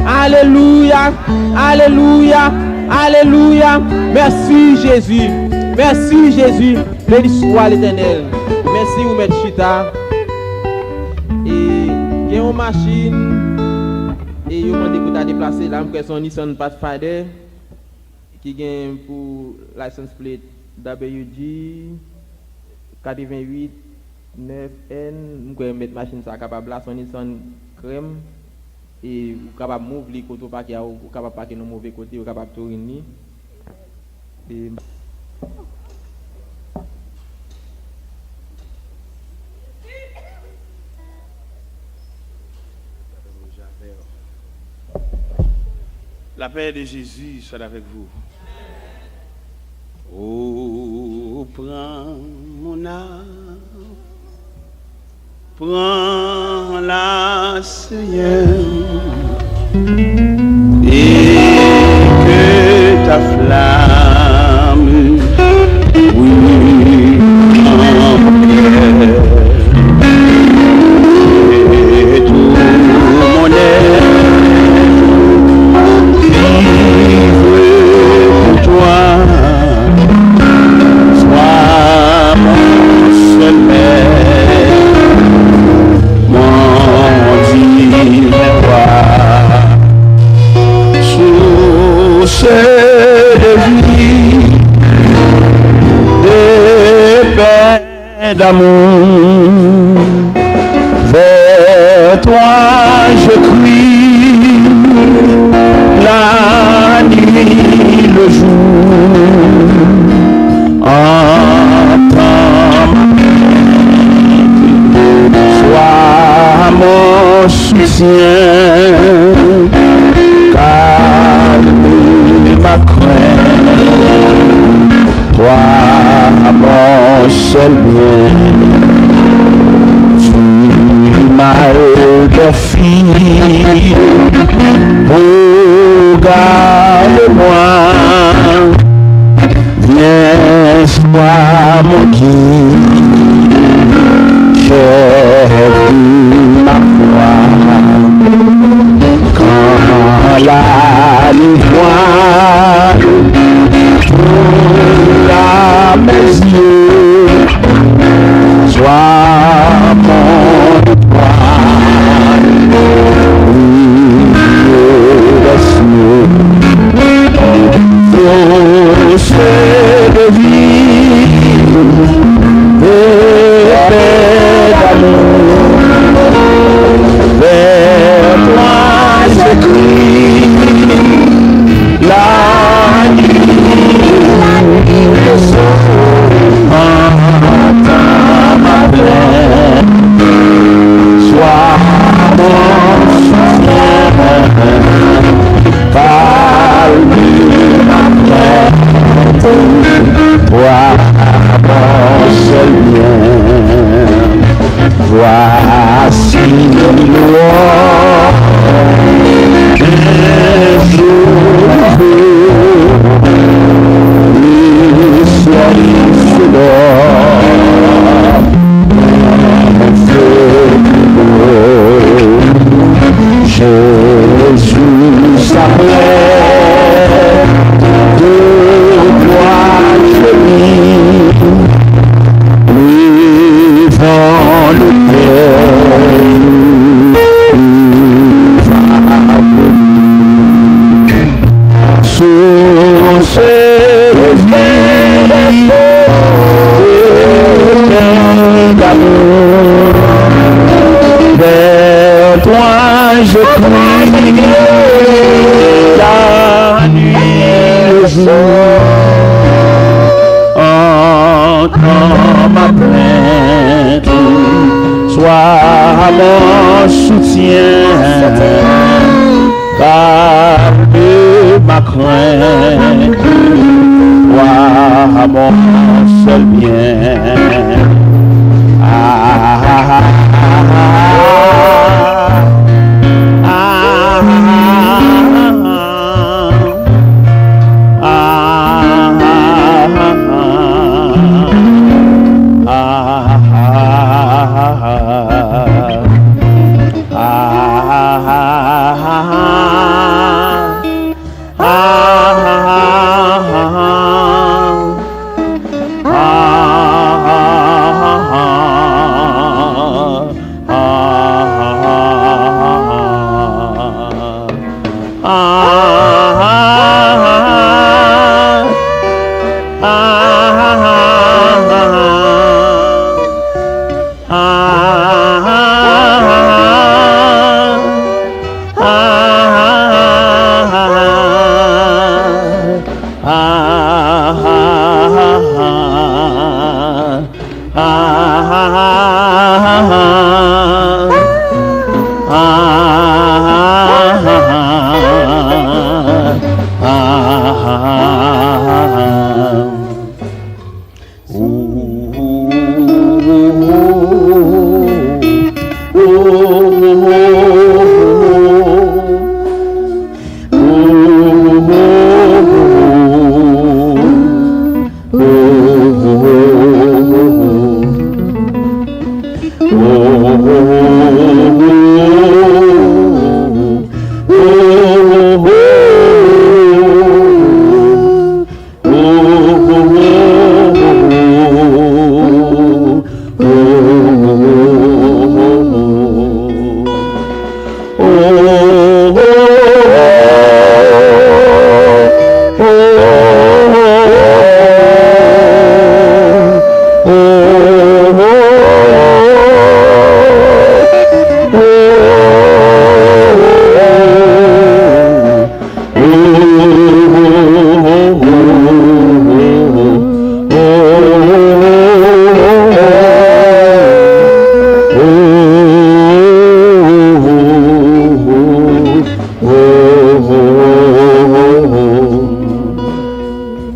Alléluia. Alléluia. Alléluia. Merci Jésus. Merci Jésus. Béni soit l'Éternel. Merci vous mettre chita. Et il y a une machine. Et yo mande pour ta déplacer là, moi son Nissan Pathfinder qui gagne pour license plate WG 88 9N, moi mettre machine ça capable là son Nissan crème et vous capable move li côté pas qui a vous capable parquer dans mauvais côté, vous capable tourner et la paix de Jésus soit avec vous. Oh, prends mon âme, prends-la, Seigneur, et que ta flamme brûle en cœur, et tout mon être d'amour, vers toi je crie, la nuit, le jour, entends sois mon soutien, calme ma crainte, toi mon seul bien, tu m'as fille, regarde-moi, viens sois mon guide, j'ai vu ma foi, quand la nuit voile à mes yeux, sois mon étoile, les cieux, source de vie, d'amour. Vers toi je crie la nuit, le jour. Entends ma plainte, sois mon soutien, calme ma crainte, sois mon seul bien.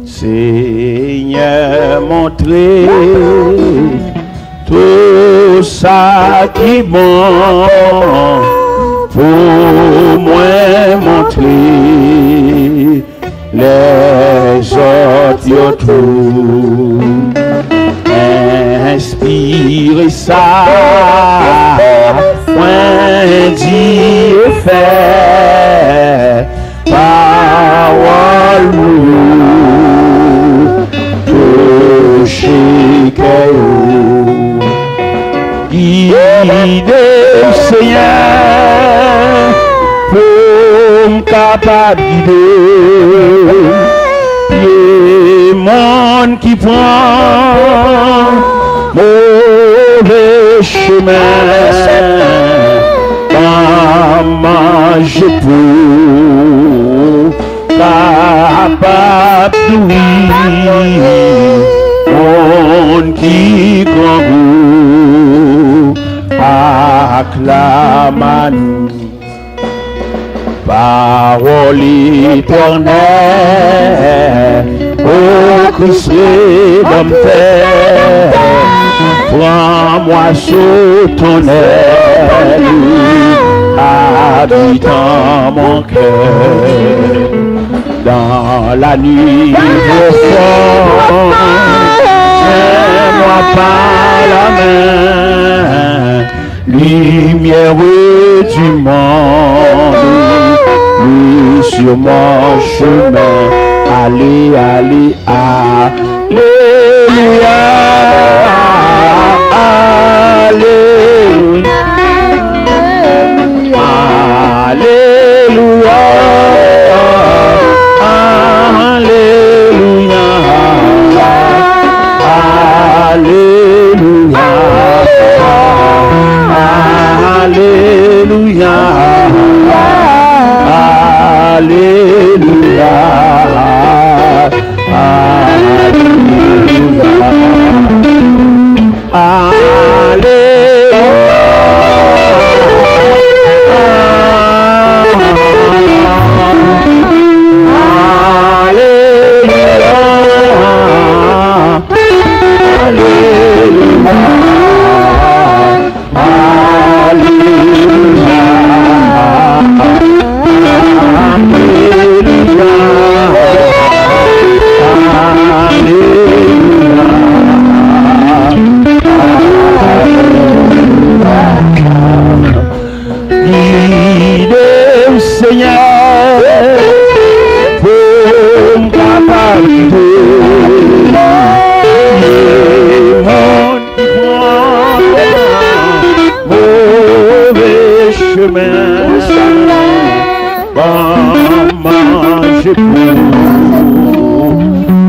Seigneur, montrez tout ça qui est bon pour moi, montrer les autres autour, inspirer ça, point dit et fait, parole toucher cœur, guider Seigneur, pour me capable guider, les monde qui prend mauvais chemin, comment je peux capable d'oublier monde qui grand goût acclame parole éternelle, ô Christ rédempteur, prends-moi sous ton aile, habitant mon cœur, dans la nuit profonde, tiens-moi par la main, lumière du monde, lui sur mon chemin, allez, allez, alléluia, alléluia, alléluia,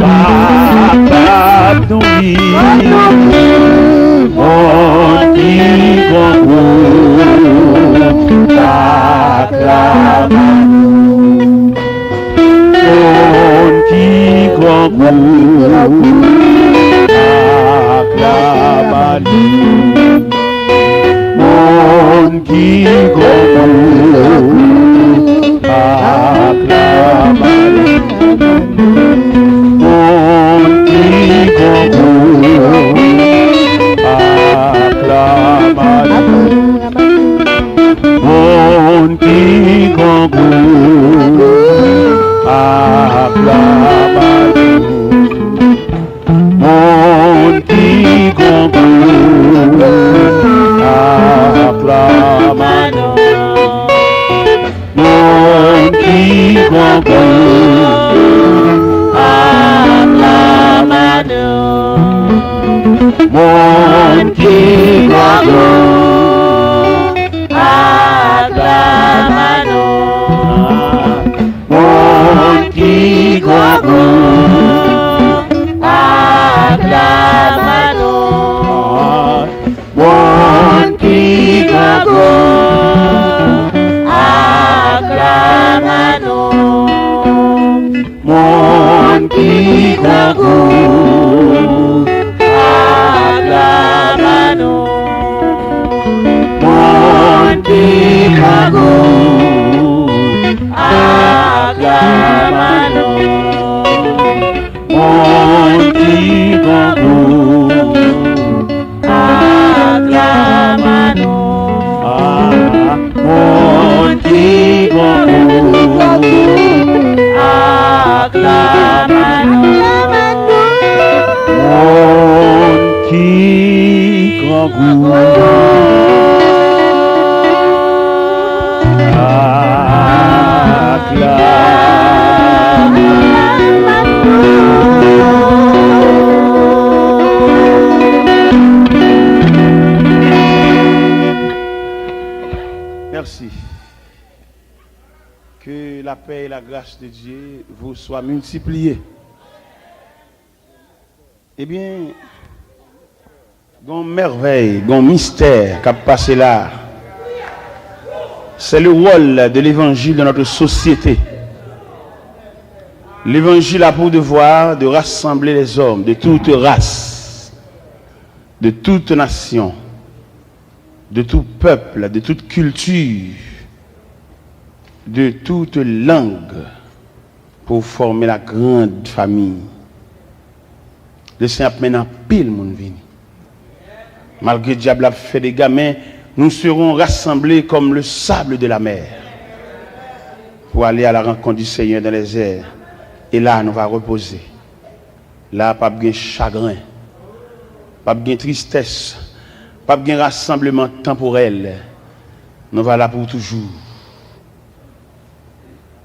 Papa d'oubli, mon petit concours, acclamation. Mon petit concours, acclamation. Mon petit concours, Merci. Que la paix et la grâce de Dieu vous soient multipliées. Eh bien, gon merveille, gon mystère qui a passé là. C'est le rôle de l'évangile dans notre société. L'évangile a pour devoir de rassembler les hommes de toute race, de toute nation, de tout peuple, de toute culture, de toute langue, pour former la grande famille. Le Seigneur maintenant pile mon vie. Malgré le diable a fait des gamins, nous serons rassemblés comme le sable de la mer pour aller à la rencontre du Seigneur dans les airs. Et là, nous allons reposer. Là, pas de chagrin, pas de tristesse, pas de rassemblement temporel. Nous allons là pour toujours.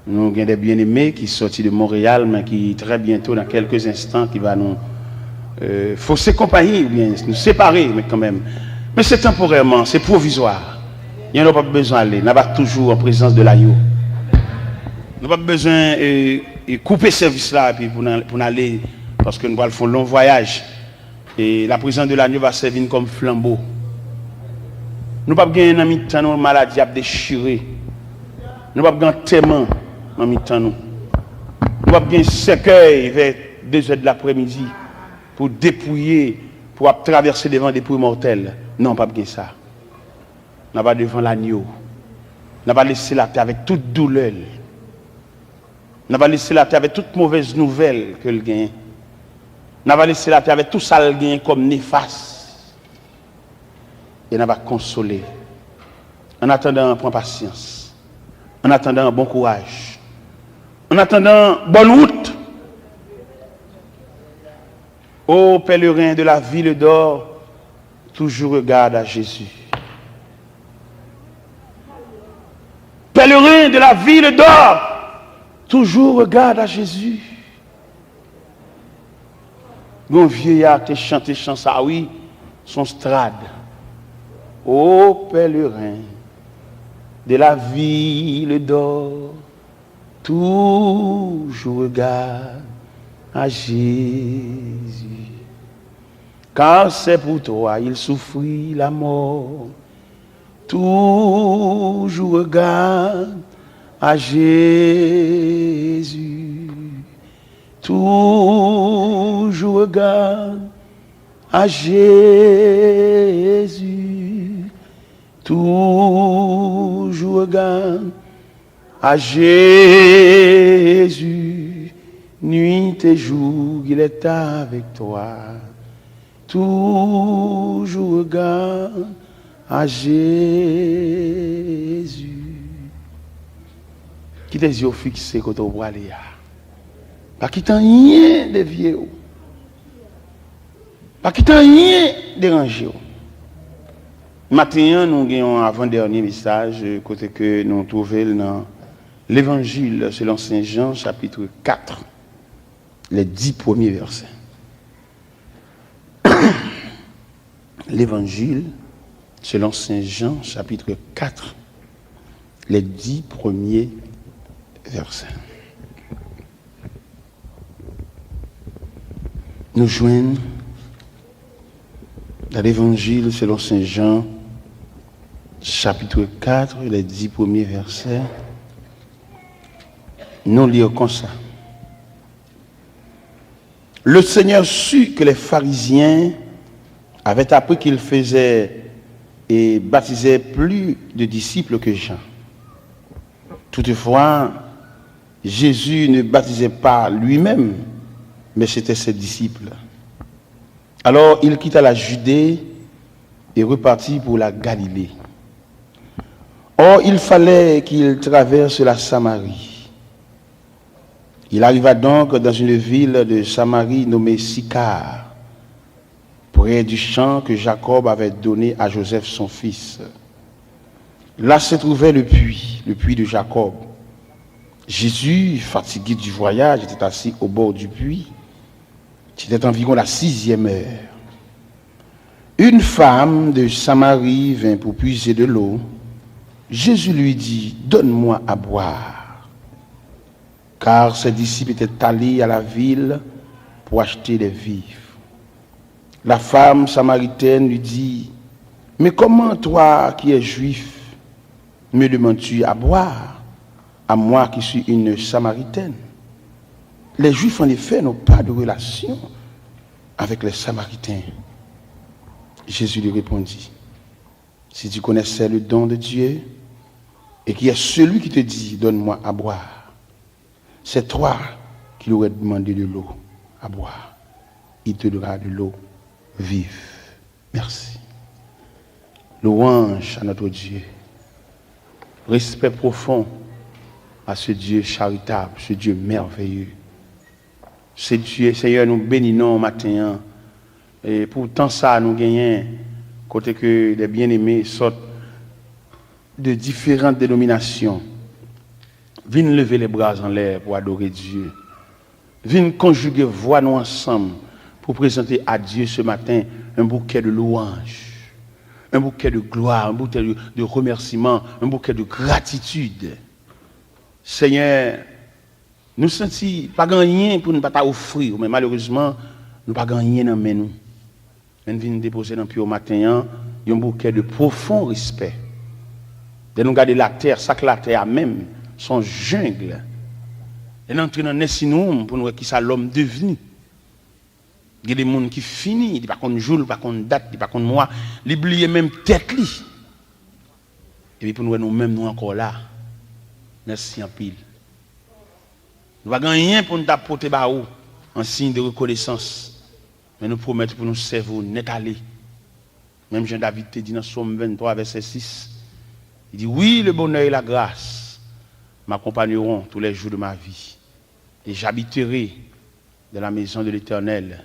Nous avons des bien-aimés qui sont sortis de Montréal, mais qui très bientôt, dans quelques instants, qui va nous fausser compagnie, ou bien nous séparer, mais quand même. Mais c'est temporairement, c'est provisoire. Il n'y a pas besoin d'aller. Nous n'avons pas toujours en présence de l'agneau. Nous n'avons pas besoin de couper ce service-là pour aller, parce que nous allons faire un long voyage. Et la présence de l'agneau va servir comme flambeau. Nous n'avons pas besoin de mi-temps une maladie à déchirer. Nous n'avons pas besoin de témoin dans mi-temps. Nous n'avons pas besoin de cercueil vers 2 heures de l'après-midi pour dépouiller, pour traverser devant des dépouilles mortelles. Non, pas besoin de ça. Nous pas devant l'agneau. Nous pas laissé la terre avec toute douleur. Nous pas laissé la terre avec toute mauvaise nouvelle que le gain. Nous pas laissé la terre avec tout ça le gain comme néfaste. Et nous va consoler. En attendant, prends patience. En attendant, bon courage. En attendant, bonne route. Ô pèlerin de la ville d'or, toujours regarde à Jésus. Pèlerin de la ville d'or, toujours regarde à Jésus. Mon vieillard te chanté chant ça, oui, son strade. Ô pèlerin de la ville d'or, toujours regarde à Jésus. Car c'est pour toi, il souffrit la mort. Toujours regarde à Jésus. Toujours regarde à Jésus. Toujours regarde à Jésus. Nuit et jour, il est avec toi. Toujours regarde à Jésus. Qui tes yeux fixés quand on voit les pas qui t'en rien de vieux. Pas qui t'en rien dérangé. Matin, nous avons avant-dernier message, côté que nous trouvons dans l'Évangile selon Saint Jean, chapitre 4, les 10 premiers versets. L'Évangile selon Saint Jean, chapitre 4, les 10 premiers versets. Nous joignons dans l'Évangile selon Saint Jean, chapitre 4, les 10 premiers versets. Nous lisons comme ça. Le Seigneur sut que les pharisiens avaient appris qu'il faisait et baptisait plus de disciples que Jean. Toutefois, Jésus ne baptisait pas lui-même, mais c'était ses disciples. Alors il quitta la Judée et repartit pour la Galilée. Or, il fallait qu'il traverse la Samarie. Il arriva donc dans une ville de Samarie nommée Sychar, près du champ que Jacob avait donné à Joseph son fils. Là se trouvait le puits de Jacob. Jésus, fatigué du voyage, était assis au bord du puits. C'était environ la 6e heure. Une femme de Samarie vint pour puiser de l'eau. Jésus lui dit, « Donne-moi à boire. » Car ses disciples étaient allés à la ville pour acheter des vivres. La femme samaritaine lui dit, « Mais comment toi qui es juif, me demandes-tu à boire, à moi qui suis une Samaritaine? » Les Juifs, en effet, n'ont pas de relation avec les Samaritains. Jésus lui répondit, « Si tu connaissais le don de Dieu, et qui est celui qui te dit, donne-moi à boire, c'est toi qui lui aurais demandé de l'eau à boire. Il te donnera de l'eau vive. » Merci. Louange à notre Dieu. Respect profond à ce Dieu charitable, ce Dieu merveilleux. C'est Dieu, Seigneur, nous bénissons matin. Et pourtant ça, nous gagnons, côté que les bien-aimés sortent de différentes dénominations. Viens lever les bras en l'air pour adorer Dieu. Viens conjuguer voix nous ensemble pour présenter à Dieu ce matin un bouquet de louanges, un bouquet de gloire, un bouquet de remerciements, un bouquet de gratitude. Seigneur, nous sentons pas rien pour nous pas offrir, mais malheureusement, nous pas rien dans nous. Nous venons déposer dans le matin un bouquet de profond respect. De nous garder la terre, ça que la terre même, son jungle. Et nous entrons dans Nessinum pour nous voir qui ça l'homme devenu. Il y a des gens qui finissent, ils ne pas contre jour, pas contre date, ils pas contre mois, ils oublient même tête li. Et puis pour nous nous-mêmes nous encore là. Merci en pile. Nous n'avons rien pour nous apporter en signe de reconnaissance. Mais nous promettons pour nous servir, net aller. Même Jean-David te dit dans Somme 23, verset 6. Il dit, oui, le bonheur et la grâce m'accompagneront tous les jours de ma vie. Et j'habiterai dans la maison de l'Éternel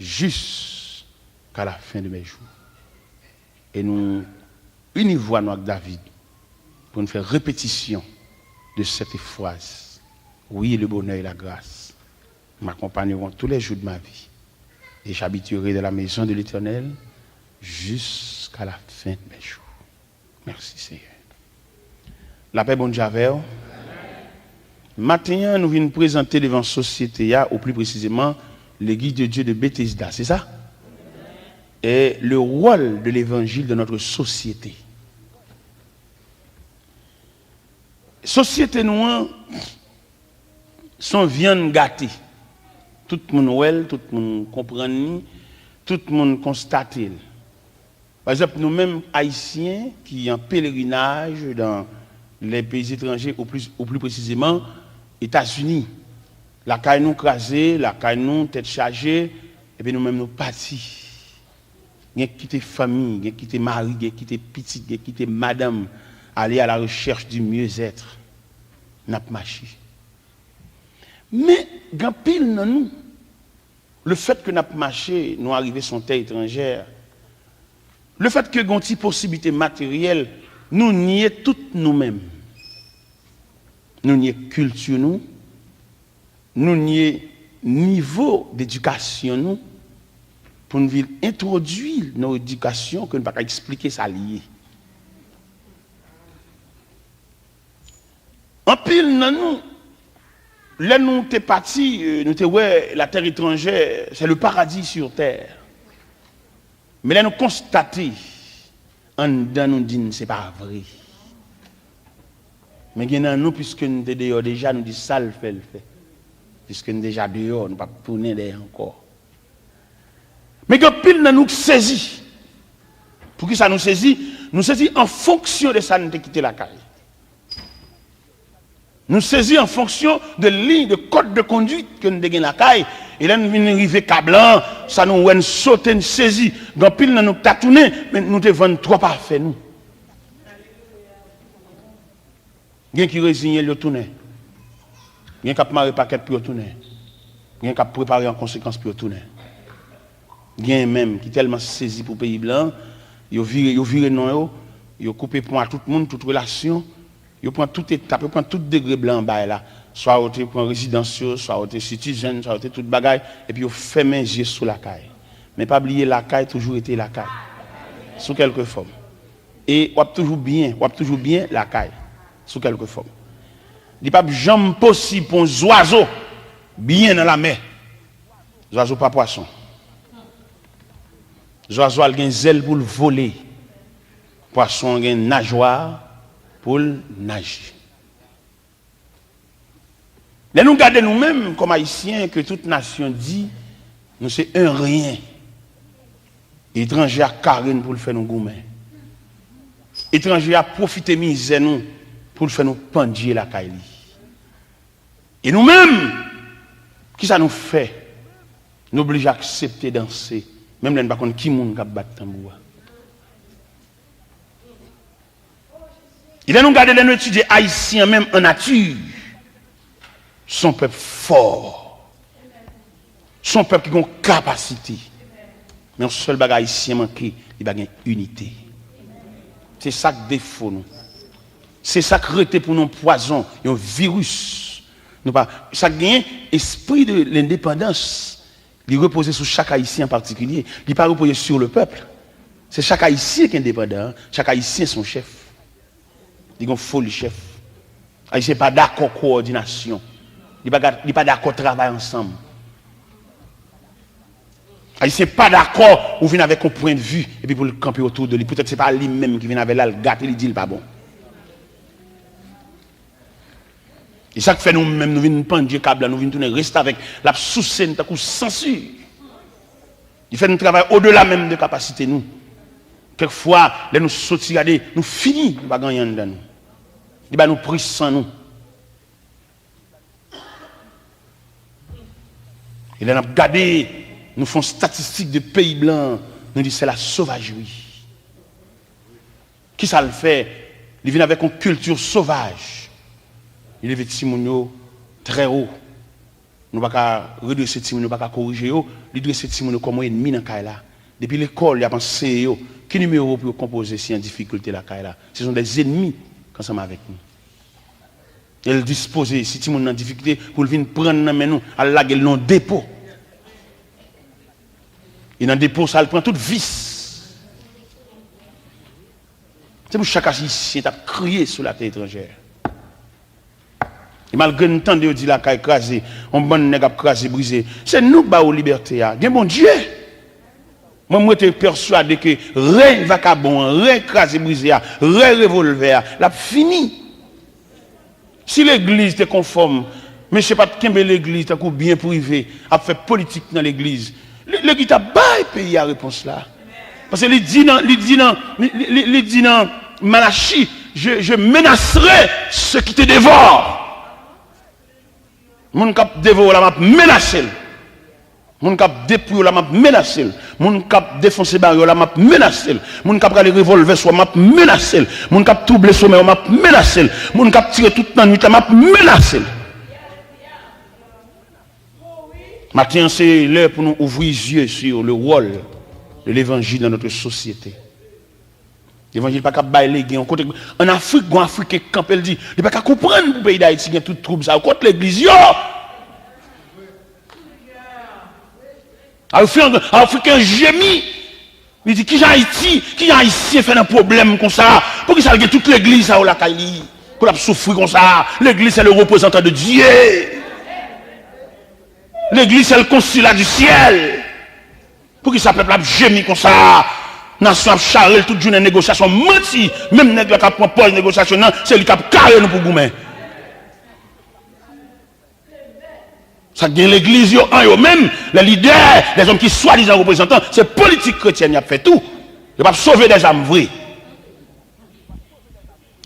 jusqu'à la fin de mes jours. Et nous unissons avec David pour nous faire répétition de cette phrase. Oui, le bonheur et la grâce m'accompagneront tous les jours de ma vie. Et j'habiterai dans la maison de l'Éternel jusqu'à la fin de mes jours. Merci Seigneur. La paix bonne Javel. Maintenant, nous venons présenter devant la société, ou plus précisément, l'Église de Dieu de Bethesda, c'est ça? Et le rôle de l'évangile dans notre société. Société noire, son viande gâtée. Tout le monde ouel, tout le monde comprend, tout le monde constate. Par exemple, nous-mêmes, Haïtiens, qui en pèlerinage dans les pays étrangers, ou plus précisément, États-Unis, la caille nous crasée, la caille nous tête chargée, et puis nous-mêmes nous partis. Il y a quitté famille, il y a quitté mari, il y a quitté petite, il y a quitté madame, aller à la recherche du mieux-être. N'a pas marché. Mais, quand pile dans nous, le fait que n'a pas marché, nous arrivons sur terre étrangère, le fait que nous avons une possibilité matérielle, nous nions toutes nous-mêmes. Nous nions culture, nous nions niveau d'éducation, nous, pour nous introduire nos éducations, que nous ne pouvons pas expliquer ça lié. En pile, nous, là, nous sommes partis, nous sommes la terre étrangère, c'est le paradis sur terre. Mais là, nous constatons, en dedans, nous disons, ce n'est pas vrai. Mais nous, puisque nous sommes dehors déjà, nous disons, ça le fait. Puisque nous sommes déjà dehors, nous ne pouvons pas tourner derrière encore. Mais que pile nous saisit. Pour qui ça nous saisit? Nous saisit en fonction de ça, nous avons quitté la caille. Nous saisit en fonction de lignes, de code de conduite que nous avons la caille. Et là, nous venons arriver câblant, ça nous a sauté, nous saisit. Donc, pile nous tatouné, mais nous devons trop parfait, nous. Il y a qui résigne le tourner. Il y a qui a marre paquet pour tourner. Il y a qui a préparé en conséquence pour tourner. Il y a même qui tellement saisi pour le pays blanc, ils virent non, ils ont coupé pour tout le monde, toute relation, ils prennent toute étape, ils prennent tout degré blanc en bas là, soit au pour résidentiel, soit au citoyen, soit au toute bagaille, et puis ils ferment les yeux sous la caille. Mais pas oublier la caille, toujours été la caille, sous quelque forme. Et on a toujours bien la caille, sous quelque forme. Il n'y a pas jamais possible pour un oiseau bien dans la mer. Oiseau pas poisson. Oiseau a une zèle pour le voler. Poisson a une nageoire pour le nager. Là, nous regardons nous-mêmes comme Haïtiens que toute nation dit, nous c'est un rien. Étranger à carine pour le faire nous gourmet. Étranger à profiter misère nous pour le faire nous pendier la caille. Et nous-mêmes, qui ça nous fait? Nous obligés à accepter danser. Même là, nous ne savons pas qui est qui bat tambour. Il a nous gardé les étudiants haïtiens, même en nature. Son peuple fort. Son peuple qui a une capacité. Mais un seul bagage haïtien manqué, il a une unité. C'est ça que défaut nous. C'est ça que rete pour nous poison, un virus. Ça gagne esprit de l'indépendance. Il repose sur chaque haïtien en particulier. Il ne pas reposer sur le peuple. C'est chaque haïtien qui est indépendant. Chaque haïtien est son chef. Il est un folie chef. Haïtien n'est pas d'accord coordination. Il n'est pas d'accord travail ensemble. Haïtien n'est pas d'accord ou vient avec un point de vue et puis pour le camper autour de lui. Peut-être que ce n'est pas lui-même qui vient avec là, le gâte et il dit le pas bon. Et ça que fait nous-mêmes, nous venons prendre Dieu câble, nous venons tourner, rester avec la sous-scène, ta coup censure. Il fait un travail au-delà même de capacité nous. Quelquefois, là nous sortir, regardez, nous finissons, nous ne pas gagner dans nous. Il va nous priser sans nous. Et là, nous regardons, nous faisons statistiques de pays blancs, nous disons c'est la sauvagerie. Qui ça le fait? Il vient avec une culture sauvage. Il est Timounio très haut. Nous ne pouvons pas redresser Timounio, nous ne pouvons pas corriger. Il dresse Timounio comme un ennemi dans la caille là. Depuis l'école, il y a pensé, quel numéro pour composer si en difficulté la caille là? Ce sont des ennemis ensemble avec nous. Elle dispose, si Timounio est en difficulté, pour venir prendre nous, à la gueule non dépôt. Et dans le dépôt, ça prend toute vice. C'est pour chaque haïtien qui a crié sur la terre étrangère. Et malgré le temps de dire la caille écrasée, on bonne nèg écrasé brisé. C'est nous qui ba liberté là. Gen bon Dieu. Moi je suis persuadé que rien vacabon, rien écrasé brisé, rien revolver, l'a fini. Si l'église est conforme, mais je ne sais pas de l'église est bien privé, a fait politique dans l'église. L'église a bail pays à réponse là. Parce que il dit dans Malachie, je menacerai ceux qui te dévorent. Mon cap dévore la m'a menacé. Mon cap dépouille la m'a menacé. Mon cap défoncer barrière la m'a menacé. Mon cap aller revolver soit m'a menacé. Mon cap troubler sommeil m'a menacé. Mon cap tirer toute la nuit la m'a menacé. Maintenant c'est l'heure pour nous ouvrir les yeux sur le rôle de l'évangile dans notre société. L'évangile n'est pas qu'à bailler en Afrique, quand Africain camp, elle dit, il n'est pas qu'à comprendre pour le pays d'Haïti, il y a tout trouble ça, contre l'église, Africain gémit, il dit, qui j'ai Haïti, qui j'ai Haïtien fait un problème comme ça, pour qu'il y ait toute l'église, ça, la Kaili, pour la souffrir comme ça, l'église c'est le représentant de Dieu, l'église c'est le consulat du ciel, pour qu'il s'appelle la gémit comme ça, nation a charré toute journée négociation menti même nèg la qui prend pause négociation c'est lui qui a carré nous pour goumen ça gagne l'église yo en yo même les leaders les hommes qui soi-disant représentants c'est politique chrétienne qui a fait tout il pas sauver des âmes vraies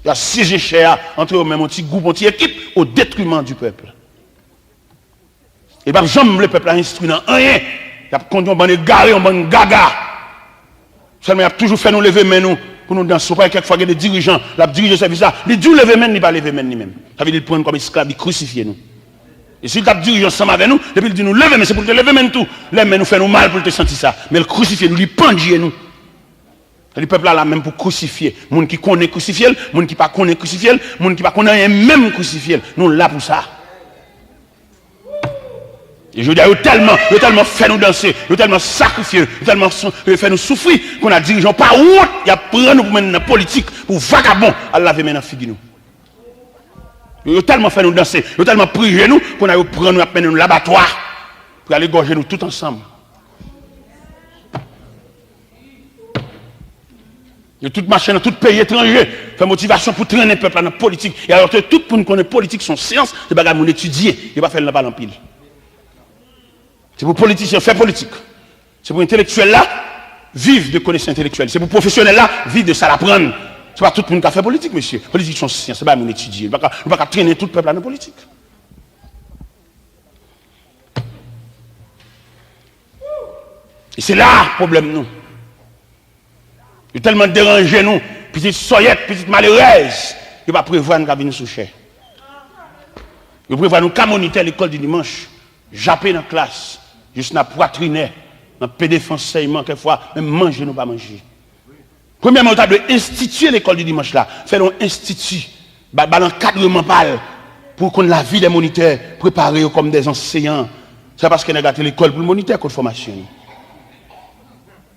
il y a siégé cher entre eux même un petit groupe un petit équipe au détriment du peuple et pas jamais le peuple a instruit dans rien il a conduit on bande garé on bande gaga. Seulement, il a toujours fait nous lever main nous pour nous danser. Pas quelquefois des dirigeants, la dirigeant service là, il dit lever main, il pas lever main lui-même. Ça veut dire prendre comme esclave, il crucifier nous. Et si il a dirigeant ensemble avec nous, depuis il dit nous lever main, c'est pour te lever main tout. Les mains nous fait nous mal pour te sentir ça. Mais il crucifie nous, il pendier nous. Le peuple là même pour crucifier. Moun qui connaît crucifier, moun qui pas connaît crucifier, moun qui pas connaît même crucifier. Nous là pour ça. Et je dis, il a tellement fait nous danser, il a tellement sacrifié, il a tellement fait nous souffrir, qu'on a dirigeant par route, il a pris nous pour mener dans la politique, pour vagabond, à laver maintenant figure nous. Il a tellement fait nous danser, il a tellement prié nous, qu'on a pris nous à mener nous l'abattoir, pour aller gorger nous tout ensemble. Il y a toute machine dans tout pays étranger, fait motivation pour traîner le peuple dans la politique. Et alors que tout pour nous connaître politique, son science, c'est pas qu'on étudier, il va faire le bal en pile. C'est pour politiciens faire politique. C'est pour intellectuels là, vivre de connaissances intellectuelles. C'est pour professionnels là, vivre de ça l'apprendre. C'est pas tout le monde qui a fait politique, monsieur. Politique, sont sciences, c'est pas mon étudier. On ne va pas traîner tout le peuple dans la politique. Et c'est là le problème, nous. Il est tellement dérangé, nous. Petite soyette, petite malheureuse. Il va prévoir nous venir sous cher. Il prévoir nous camoniter à l'école du dimanche. Japper dans la classe. Juste dans la poitrine, dans le PD enseignement, quelquefois, même manger, nous pas manger. Premièrement, on doit instituer l'école du dimanche là. Faire un institut, l'encadrement pour qu'on la vie des moniteurs préparés comme des enseignants. C'est parce qu'on a gâté l'école pour le moniteur contre formation.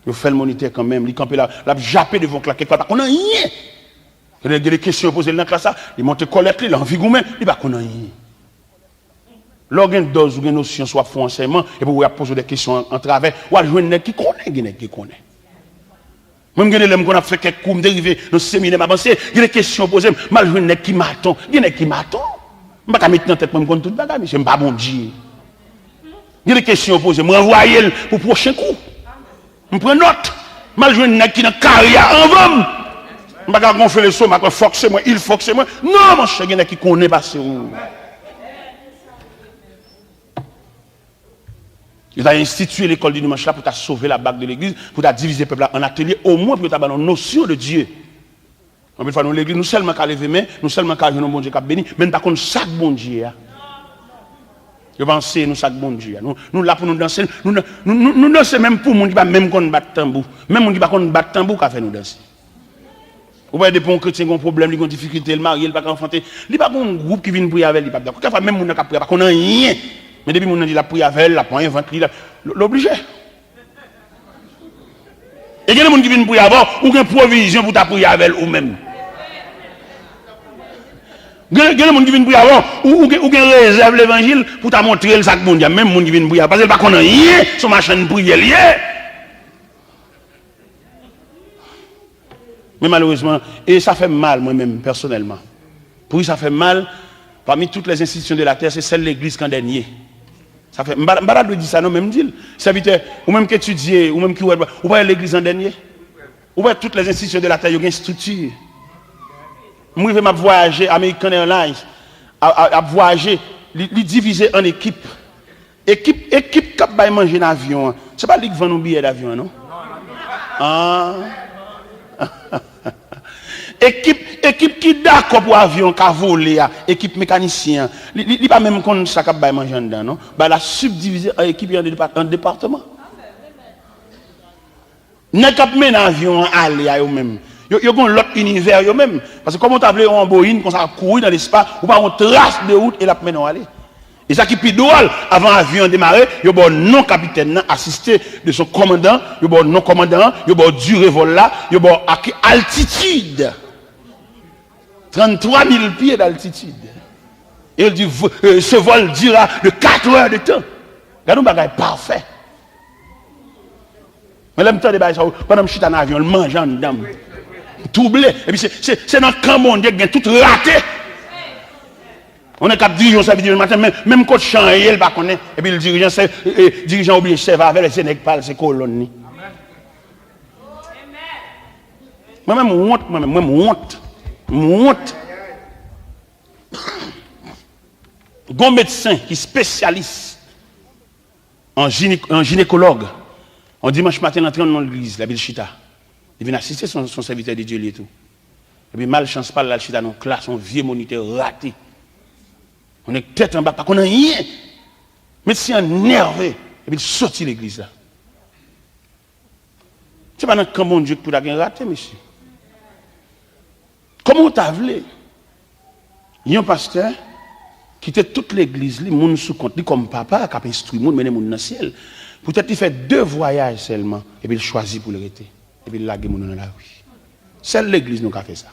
Il fait le moniteur quand même, il campe là, il a jappé devant la quelque part, qu'on a rien. Il y a des questions posées dans la classe, il monte collecte, il a envie de goumer, il va qu'on a rien. Lorsqu'il y a une dose ou une notion soit font enseignement, et puis vous poser des questions en travers, ou à jouer un nègre qui connaît. Même si on a fait quelques cours dérivés dans ce séminaire avancé, il y a des questions posées, mal jouer un nègre qui m'attend, il y a un nègre qui m'attend. Je ne vais pas mettre dans la tête, je vais tout bagage, mais je ne suis pas bon Dieu. Il y a des questions posées, je vais envoyer pour le prochain coup. Je prends note, mal jouer un nègre qui est dans le carrière en vente. Je ne vais pas gonfler le son, je vais forcer moi, il force moi. Non, mon cher, il y en a qui connaît pas ce où. Il a institué l'école du dimanche là pour sauver la bague de l'église, pour diviser le peuple en atelier, au moins pour avoir une notion de Dieu. En fait, nous l'église, nous seulement qu'à lever main, nous seulement qu'à jouer bon Dieu qui béni, même pas qu'on sac bon Dieu. Je pense nous sac bon Dieu. Nous là pour nous danser, nous danser même pour monde qui pas même qu'on bat tambour, même monde qui pas qu'on bat tambour qui fait nous danser. Vous voyez des bons chrétiens qui ont un problème, ils ont difficulté, le mari, il pas enfanter, il pas un groupe qui vient prier avec lui, pas d'accord. Même monde qui prier pas qu'on a rien. Mais depuis qu'on a dit la prière avec elle, la point invente, l'obligé. Et il y a des gens qui viennent prier avant, ou une provision pour ta prière avec elle ou même. Il y a des gens qui viennent prier avant, ou qui réservent l'évangile pour te montrer le sac mondial. Même les gens qui viennent prier, parce qu'ils ne connaissent rien, son machin de prier lié. Mais malheureusement, et ça fait mal moi-même personnellement. Pour lui, ça fait mal, parmi toutes les institutions de la terre, c'est celle de l'église qu'en dernier. Ça fait, Mbara doit dire ça, non, même dit. Serviteur, ou même qui étudie, ou même qui ou pas l'église en dernier. Ou pas toutes les institutions de la terre, il y a une structure. Moi, je vais voyager, American Airlines, à voyager, les diviser en équipe. Équipe qui va manger un avion. Ce n'est pas lui qui vend nos billets d'avion, non? Ah. Équipe qui d'accord pour avion, qui a volé, équipe mécanicien. Il n'est pas même qu'on ça qui va manger dedans, non? La subdiviser en équipe et en département. N'est pas même un avion aller à eux-mêmes. Ils ont l'autre univers eux-mêmes. Parce que comme on t'a appelé en Boeing, quand ça courir dans l'espace, ou pas on trace de route et la mène à aller. Et ça qui est drôle, avant l'avion démarrer, il y a un non-capitaine assisté de son commandant, il y a un non-commandant, il y a une durée vol là, il y a une altitude. 33 000 pieds d'altitude. Et il dit, ce vol durera de 4 heures de temps. Regardez, un bagage parfait. Mais là, pendant que je suis en avion, je mange en dedans. Troublé. Et puis c'est dans le camp mondial qui a tout raté. On est cap dirigeant, ça veut dire le matin, même quand je chante, il va connaître. Et puis le dirigeant obligé de servir avec les Sénégal, c'est colonne. Moi-même, honte. Un médecin qui est spécialiste en gynécologue, on dimanche matin, entrant dans l'église, la ville Chita, il vient assister son serviteur de Dieu et tout. Et puis malchance pas la Chita dans la classe, on vieux moniteur raté. On est tête en bas, pas qu'on a rien. Mais si on est nerveux, et puis il sortit l'église là. C'est pas dans le camp mon Dieu que tu as raté, monsieur. Comment tu as voulu? Il y a un pasteur qui était toute l'église, les gens sous compte, comme papa, qui a instruit les gens, mener les gens dans le ciel. Peut-être il fait 2 voyages seulement, et puis il choisit pour le rester. Et puis il lâche les gens dans la rue. C'est l'église qui a fait ça.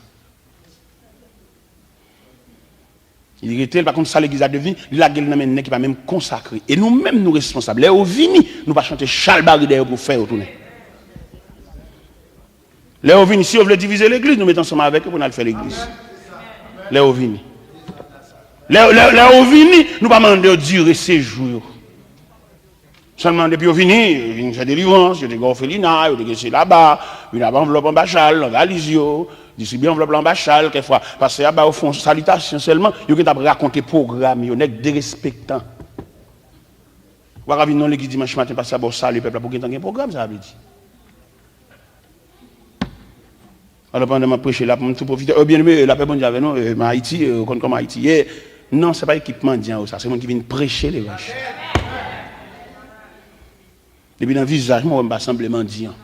Il était, par contre, ça l'église a devenu, il a gagné qui va même consacrer. Et nous-mêmes, nous responsables. Les Ovini, nous pas chanter Chalbari d'ailleurs pour faire retourner. Les Ovini, si on veut diviser l'église, nous mettons ensemble avec eux pour nous faire l'église. Les Ovini. Les Ovini, nous pas demander de durer ces jours. Seulement depuis Ovini, ils font des livrances, ils ont des orphelinats, ils ont des là-bas, ils ont des enveloppes en bachal, en valisio. Distribuer enveloppe en bachal, quelquefois, parce que au fond, salutation seulement, il y a raconté programme, il y a des respectants. Vous avez vu l'église dimanche matin, parce que ça salut le peuple pour qu'il y ait un programme, ça veut dire. Alors pendant que je prêche là, pour tout profiter, bien aimé, la paix bonne j'avais, non, Haïti, comme Haïti, non, ce n'est pas équipement mendiant, ça, c'est moi qui viens prêcher l'évangile. Depuis dans le visage, moi, je ne vais pas sembler mendiant.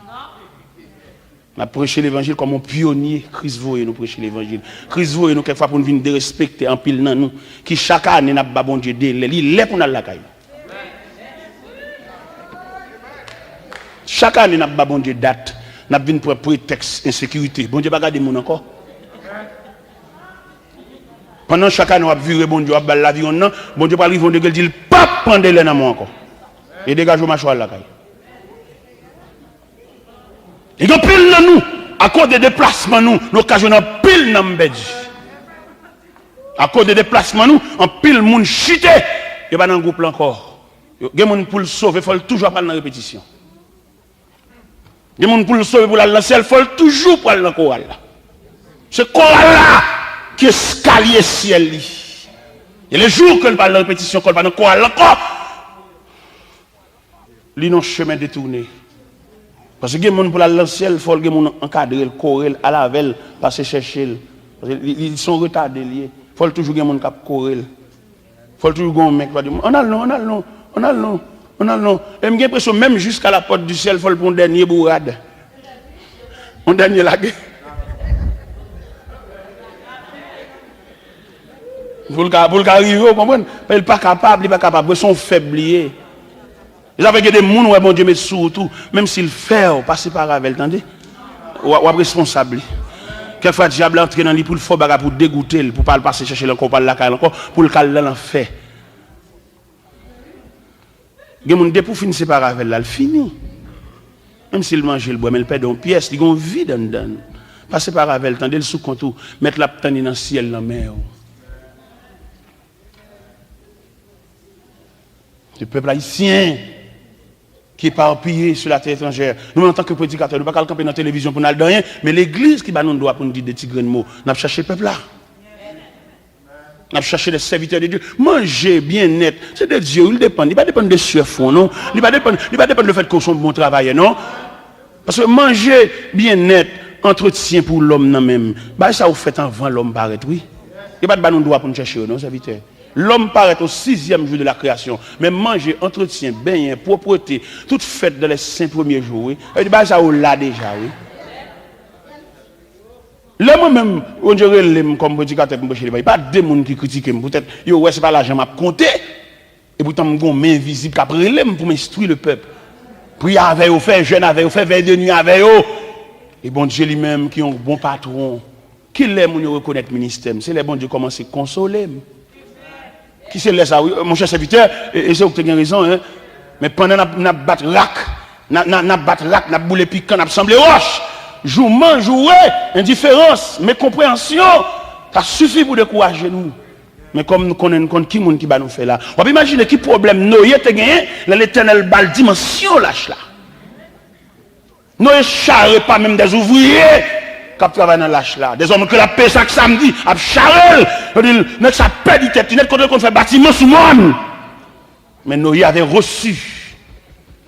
On a prêché l'évangile comme un pionnier. Christ voye nous prêcher l'évangile. Christ voye nous quelquefois pour nous venir de respecter en pile dans nous. Qui chaque année n'a pas bon Dieu délai. Il est pour nous la caille. Chaque année n'a pas bon Dieu date. N'a pas pour prétexte insécurité. Bon Dieu pas garder mon encore. Pendant chaque année on va vivre bon Dieu va la vie on non. Bon Dieu pas arriver de gueule dit pas prendre les dans moi encore. Et dégage au mâchoire la caille. Et donc, pile dans nous, à cause des déplacements, nous occasionnons pile dans Mbedji. À cause des déplacements, nous, en pile, monde chute. Et pas dans le groupe encore. Il y a des gens pour le sauver, il faut toujours parler dans la répétition. Il y a des gens pour le sauver, pour la lancer, il faut toujours parler dans le choral. Ce choral-là, qui est escalier ciel. Et les jours qu'on parle dans la répétition, qu'on parle dans le choral encore, il y a un chemin détourné. Parce que les gens pour la lancer, il faut les gens encadrer, courir, à la veille, passer chercher. Ils sont retardés. Il faut toujours les gens qui courir. Il faut toujours les mec qui va dire on a le nom. Et j'ai l'impression même jusqu'à la porte du ciel, il faut un dernier bourrade. Un dernier lague. Pour le arriver, vous comprenez? Il n'est pas capable, ils sont faibles. Ils avaient des gens où bon Dieu met surtout, même s'il fait passer par avec, attendez, ou responsable. Quelquefois, le diable entre dans lui pour le faux bagarre, pour dégoûter, pour ne pas le passer chercher encore, pour la caille encore, pour le caler dans l'enfer. Il y a des gens qui finissent séparer avec là, il finit. Même s'il mange le bois, mais il perd une pièce, il y a une vie dedans. Pas séparer avec le temps, le sous compte, mettre la petite dans le ciel, dans la mer. Le peuple haïtien qui est éparpillé sur la terre étrangère. Nous, en tant que prédicateurs, nous ne pouvons pas camper dans la télévision pour nous dire rien, mais l'église qui nous doit pour nous dire des petits grains de mots. Nous avons cherché le peuple là. Nous avons cherché les serviteurs de Dieu. Manger bien net, c'est de Dieu, il dépend. Il ne va pas dépendre de ce fond, non. Il ne va pas dépendre du fait qu'on soit bon travailleur, non. Parce que manger bien net, entretien pour l'homme non même. Bah, ça vous fait avant l'homme paraître, oui. Il n'y a pas de nous doit pour nous chercher, non, serviteurs. L'homme paraît au 6e jour de la création. Mais manger, entretien, bain, propreté, toute fête dans les 5 premiers jours, oui. Et bah, ça vous l'a déjà, oui. Là, moi-même, on dirait comme prédicateur, il n'y a pas de gens qui critiquent. Peut-être, ouais, c'est pas l'argent à compter. Et pourtant, je suis main visible après pour m'instruire le peuple. Prier avec eux, faire jeûne avec eux, faire veille de nuit avec eux. Et bon Dieu lui-même, qui est un bon patron, qui l'aime, on reconnaît le ministère. C'est les bon Dieu qui commence à consoler. Qui se laisse ça, oui, mon cher serviteur, et c'est où tu as raison, hein. Mais pendant que nous battons rac, nous boule piquant, nous semblé roche, jouement, jouer, indifférence, mécompréhension, ça suffit pour décourager nous. Mais comme nous connaissons qui monde qui va nous faire là, on peut imaginer qui problème Noé te gagné, l'éternel bal dimension lâche là. Noé charre pas même des ouvriers qui travaillent dans lâche là. Des hommes que la paix chaque samedi, à charre, net ça perd tête, net quand on fait bâtiment sous monde. Mais Noé avait reçu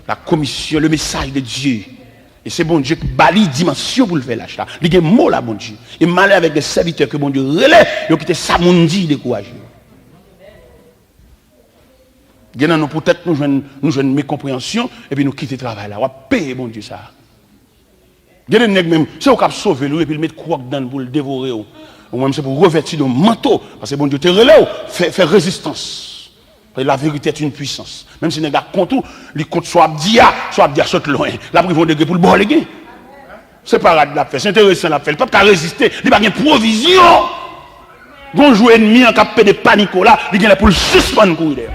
la commission, le message de Dieu. Et c'est bon Dieu qui bali dimension pour le faire lâche là. Il y a un mot là, bon Dieu. Et malheur avec des serviteurs que bon Dieu relève, ils ont quitté ça, mon Dieu, découragé. Nous peut-être nous jouons une mécompréhension et puis nous quitter le travail là. On va payer, bon Dieu, ça. Il y a des nègres même, c'est au cap sauver lui et puis le mettre croque dans pour le dévorer. Ou même c'est pour revêtir le manteau. Parce que bon Dieu te relève, faire résistance. La vérité est une puissance. Même si les gars comptent tout, les comptes soit dia saute loin. Là, ils vont déguer pour le bon les gars. C'est pas rare de la faire, c'est intéressant de la faire. Le peuple qui a résisté, il n'y a pas de provision. Bonjour ennemi en cap de panique là, il y a pour le suspendre courir.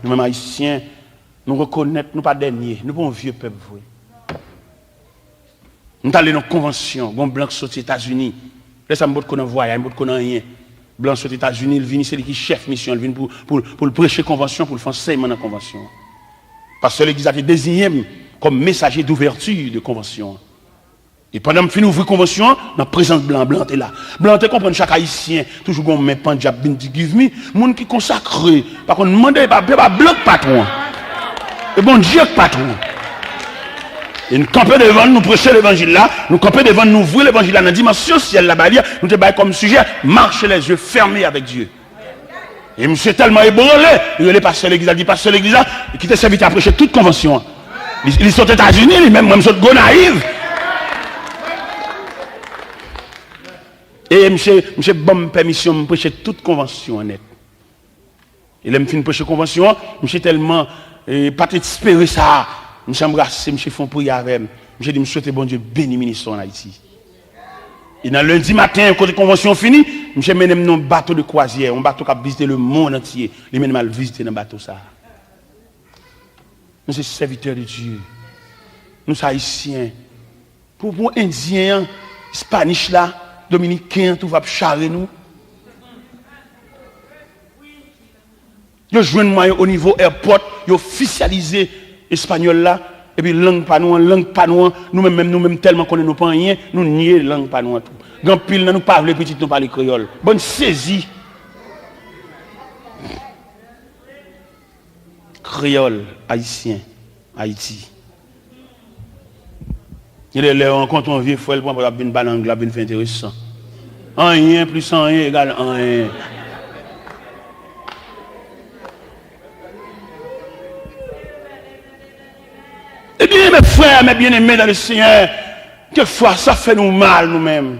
Nous-mêmes haïtiens, nous reconnaissons, nous pas derniers, nous pas un vieux peuple. Nous allons dans une convention, bon blanc sorti aux États-Unis. Là, ça me botte qu'on en voyage, me botte qu'on en rien. Blanc aux États-Unis, il vient, c'est lui qui chef mission, il vient pour le prêcher convention, pour le faire enseignement dans la convention. Parce que l'Église a été désigné comme messager d'ouverture de convention. Et pendant que nous ouvrir convention, dans la présence blanc est là. Blanc est comprendre chaque haïtien, toujours comme mes Pandjab Binti give me, monde qui consacré. Par contre, demandez pas blanc patron. Et bon Dieu patron. Et nous camper devant nous prêcher l'évangile là, nous camper devant nous ouvrir l'évangile là dans la dimension ciel là-bas, nous te baillons comme sujet, marcher les yeux fermés avec Dieu. Et monsieur tellement ébranlé, il est passé l'église, il dit passé l'église là, qui t'a servi à prêcher toute convention. Ils sont aux États-Unis, lui-même, moi, je suis naïf. Et monsieur bonne permission de prêcher toute convention honnête. Il aime fin prêcher convention, monsieur tellement pas espérer ça. Monsieur embrassé, monsieur font prier avec moi. Monsieur dit, monsieur souhaite bon Dieu béni ministre en Haïti. Et dans lundi matin, quand la convention finie, monsieur mène un bateau de croisière, un bateau qui a visité le monde entier. Il mène mal visiter dans le bateau ça. Nous sommes serviteurs de Dieu. Nous sommes haïtiens. Pour Indiens, Spanish là, Dominicains, tout va charrer nous. Ils jouent au niveau airport, ils officialisé espagnol là, et puis langue pas nous-mêmes tellement qu'on ne pas rien, nous nier langue pas nous tout. Grand pile nous parler petit nous parler créole. Bonne saisie. Créole, haïtien, Haïti. Il est là, on compte un vieux frère, pour avoir une balle anglaise, une intéressant. Rien plus rien égale rien. Eh bien, mes frères, mes bien-aimés dans le Seigneur, quelquefois ça fait nous mal nous-mêmes.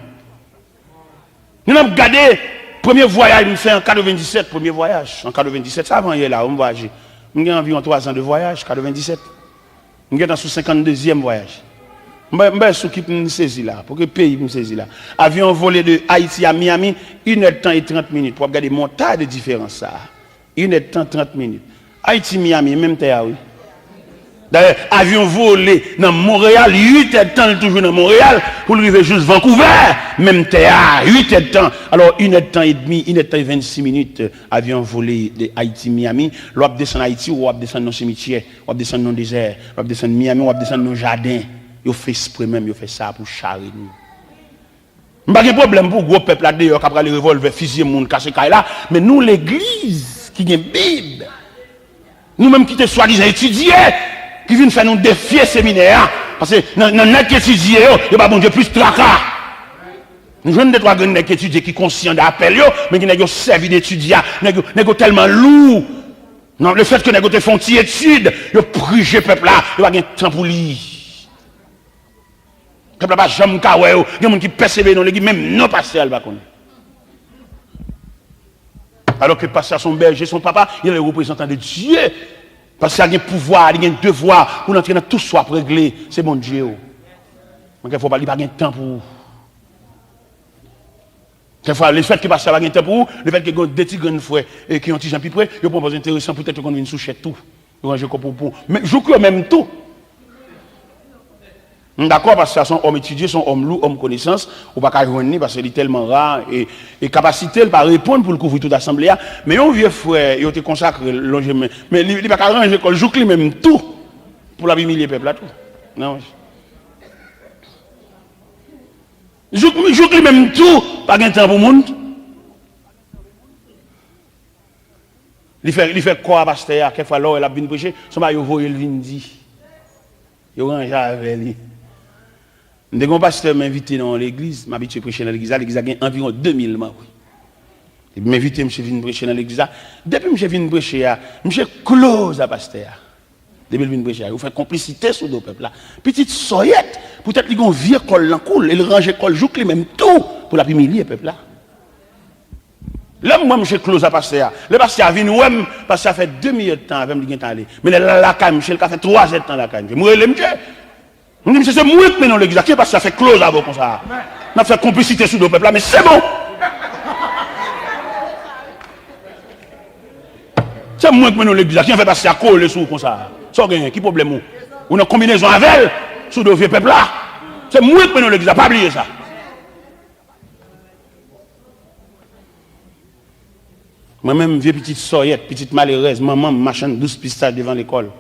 Nous avons regardé le premier voyage, nous fait en 97, premier voyage. En 97, ça avant hier là, on voyage. Nous avons environ 3 ans de voyage, 97. Nous sommes dans ce 52e voyage. Je suis me saisi là, pour que le pays me saisi là. Avion volé de Haïti à Miami, 1h et 30 minutes. Pour regarder mon tas de différence ça. 1h 30 minutes. Haïti, Miami, même terre, oui. D'ailleurs, avion volé dans Montréal, 8h toujours dans Montréal, pour arriver juste Vancouver, même terre, 8h. Alors, 1h et demi, 1h et 26 minutes, avion volé de Haïti, Miami. L'on descend Haïti, ou on descend dans le cimetière, ou on descend dans le désert, ou on descend Miami, ou on descend dans le jardin. Ils fait exprès même, ils fait ça pour charrer nous. Il n'y a pas de problème pour le gros peuple là d'ailleurs, qui a les revolvers, fusiller, moun caché là, mais nous, l'église, qui a une Bible, nous-mêmes qui sommes soi-disant étudiés, qui viennent faire nous défier séminaire, parce que dans notre étudié, il n'y a pas bon Dieu plus tracas. Nous jeunes de trois gars qui étudient, qui sont conscients d'appel, mais qui n'ont servi d'étudiants, n'ont tellement lourd. Non, le fait que nous avons fait une étude, ils ont prigé le peuple là, il n'y a pas de temps pour lui. Le peuple là, jamais kawé, il y a des gens qui persévèrent dans l'église, même non pasteur, pas connaître. Alors que pasteur son berger, son papa, il est le représentant de Dieu. Parce qu'il y a un pouvoir, il y a un devoir pour entrer dans tout soit réglé. C'est bon Dieu. Mais il ne faut pas de temps pour vous. Quelquefois, le fait que pasteur n'a pas de temps pour vous, le fait que vous avez des petits grands frères qui ont des gens plus près, ils proposent intéressant, peut-être qu'on vienne souchette tout. Mais je crois même tout. D'accord, parce que son homme étudié, son homme loup, homme connaissance, ou pas qu'à joindre parce qu'il est tellement rare et capacité, il pas répondre pour le couvrir toute l'assemblée. Mais un vieux frère, il a été consacré longement. Mais il n'est pas qu'à ranger, il joue même tout pour la humilier le peuple là tout. Non. Il joue même tout, pas de temps pour le monde. Il fait quoi, pasteur, quelquefois là, il a bien prêché, son mari, il voit, il vient dire. Il range avec lui. Dès qu'on pasteur m'invite dans l'église, m'habitue à prêcher dans l'église, l'église a environ 2000 membres. Il m'invite, je viens prêcher dans l'église. Depuis que je viens prêcher, je close à pasteur. Depuis que je viens prêcher, vous faites complicité sur le peuple. Petite soyette, peut-être qu'il y a un vieux col dans le col, il range le col, joue même tout pour la humilier le peuple là. Là, moi, je close à pasteur. Le pasteur vient, ouais, parce que ça fait 2 minutes de temps avec lui. Mais la caille, Michel, ça fait 3 heures de temps la caille. Je me dis, c'est moi qui mets dans l'église, parce que ça fait close avant comme ça. On a fait complicité sur le peuple là, mais c'est bon. C'est moi qui mets dans l'église, qui fait passer à coller sur comme ça. Ça, qui problème? On a une combinaison avec elle, sur le vieux peuple là. C'est moi qui mets dans l'église, pas oublier ça. Moi-même, vieux petite soyette, petite malheureuse, maman, machin, 12 pistaches devant l'école.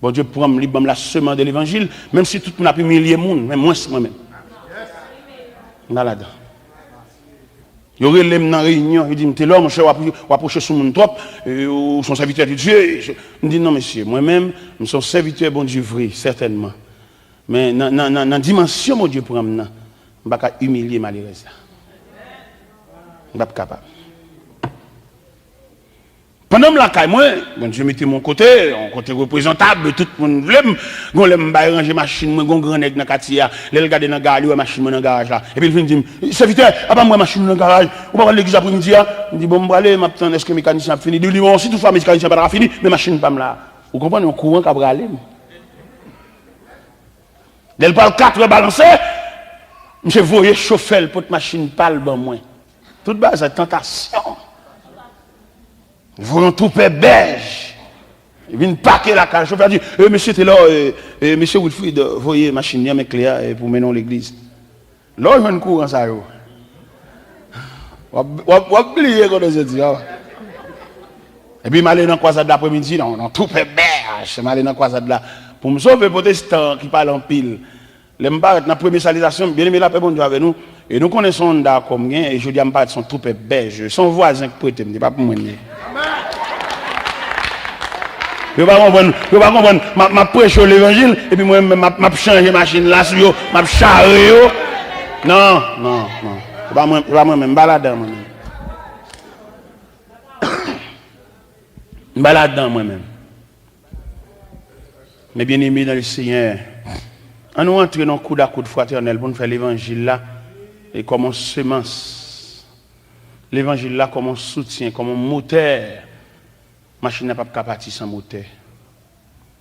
Bon Dieu, pour me la semence de l'évangile, même si tout le monde a pu milliers de monde, même moi, moi-même. Malade. Il y aurait les dans la réunion, il dit, t'es là, mon cher, on va approcher sur mon trop, ou son serviteur de Dieu. Je dis, non, monsieur, moi-même, je suis serviteur, bon Dieu, vrai, certainement. Mais dans la dimension, mon Dieu, pour m'amener, je ne vais pas humilier malheureuse. Je ne suis pas capable. Pendant que la caille, moi, bon, je mettais mon côté représentable, tout le monde voulait, je vais ranger machine, je vais grand nègre dans le quartier, je vais regarder dans le garage, je vais machine dans le garage là. Et puis il dit, serviteur, pas moi machine dans le garage, on va aller l'église après-midi, il dit, bon, je vais aller, est-ce que le mécanicien a fini? Il dit, bon, si toutefois le mécanicien n'a pas fini, mais machine pas là. Vous comprenez, on courant qui va aller. Dès le parle 4 balancé, je voyais chauffer pour que machine parle bon moins. Toute base, c'est tentation. Vous voulez un toupet beige. Il vient paquer la cage. Le chauffeur dit, monsieur, t'es là, monsieur Wilfried, voyez machine, mais clair pour mener l'église. Là, je viens de courir en ça. On va oublier quand je dis. Et puis, je vais aller dans la croisade l'après-midi, dans toupet beige. Je vais aller dans la croisade là. Pour me sauver les protestants qui parlent en pile. Les m'barres dans la première salisation, bien aimé la paix, bon Dieu avec nous. Et nous connaissons d'un comme rien, et je dis à m'barres son toupet beige. Son voisin qui prête, ce n'est pas pour moi. Je ne vais pas comprendre, je prêche l'évangile, et puis moi, je change la machine là, je charge. Non. Je ne vais pas me balader moi-même. Je me balade dans moi-même. Mais bien aimé dans le Seigneur, on nous entre dans le coup d'à coup de fraternel pour nous faire l'évangile là, et comme une semence. L'évangile là comme un soutien, comme un moteur. Machine n'a pas capacité sans moteur.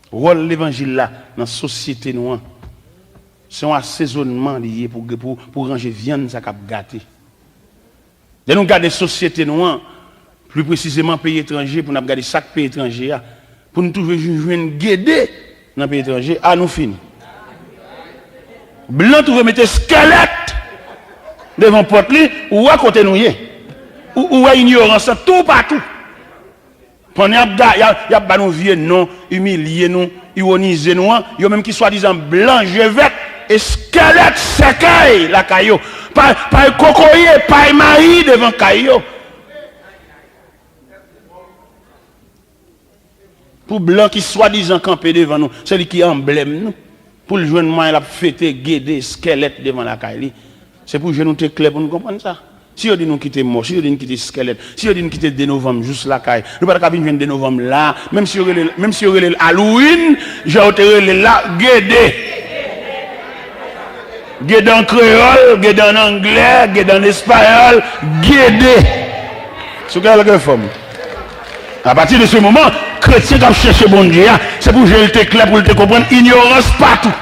Rôle l'évangile là dans la société noire. C'est un assaisonnement lié pour ranger viande, ça cap gâté. De nous garder société noire, plus précisément pays étranger, pour nous garder chaque pays étranger, pour nous trouver une guédé dans le pays étranger, nous finissons. Blanc trouve mettre squelette devant porte ou à côté nous ou à ignorance tout partout. Pendant y a nous vieux non, humilier nous, ironiser nous, yo même qui soi-disant blanc jevet et squelette secaille la caillou. Pas cocoyer, pas mari devant caillou. Pour blanc qui soi-disant campé devant nous, celui qui emblème nous. Pour le joindre moi, il a fêté, guédé, squelette devant la caille. C'est pour que nous te clair pour nous comprendre ça. Si on dit nous quitter mort, si on dit nous quitter squelette, si on dit nous quitter de novembre juste la caille, nous pas venir de novembre là, même si on est Halloween, j'ai été là, guédé. Guédé en créole, guédé en anglais, guédé en espagnol, guédé. C'est quelque forme. À partir de ce moment, chrétien qui a cherché bon Dieu, c'est pour que je te clair pour te comprendre, ignorance partout.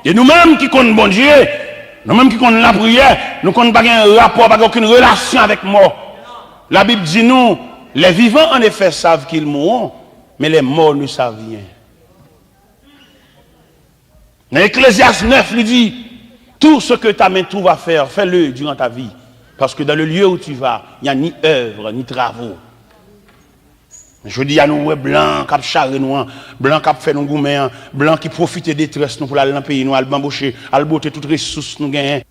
Et nous-mêmes qui connaissons bon Dieu, nous-mêmes qui connaissons la prière, nous ne connaissons pas un rapport, pas aucune relation avec mort. La Bible dit nous, les vivants en effet savent qu'ils mourront, mais les morts ne savent rien. Dans Ecclésiaste 9, il dit, tout ce que ta main trouve à faire, fais-le durant ta vie. Parce que dans le lieu où tu vas, il n'y a ni œuvre, ni travaux. Je dis à nous, blanc, qui charre nous, blanc qui fait nous gourmets, blanc qui profite des détresse nous pour aller dans le pays, nous, aller bamboucher, aller botter toutes les ressources nous gagnons.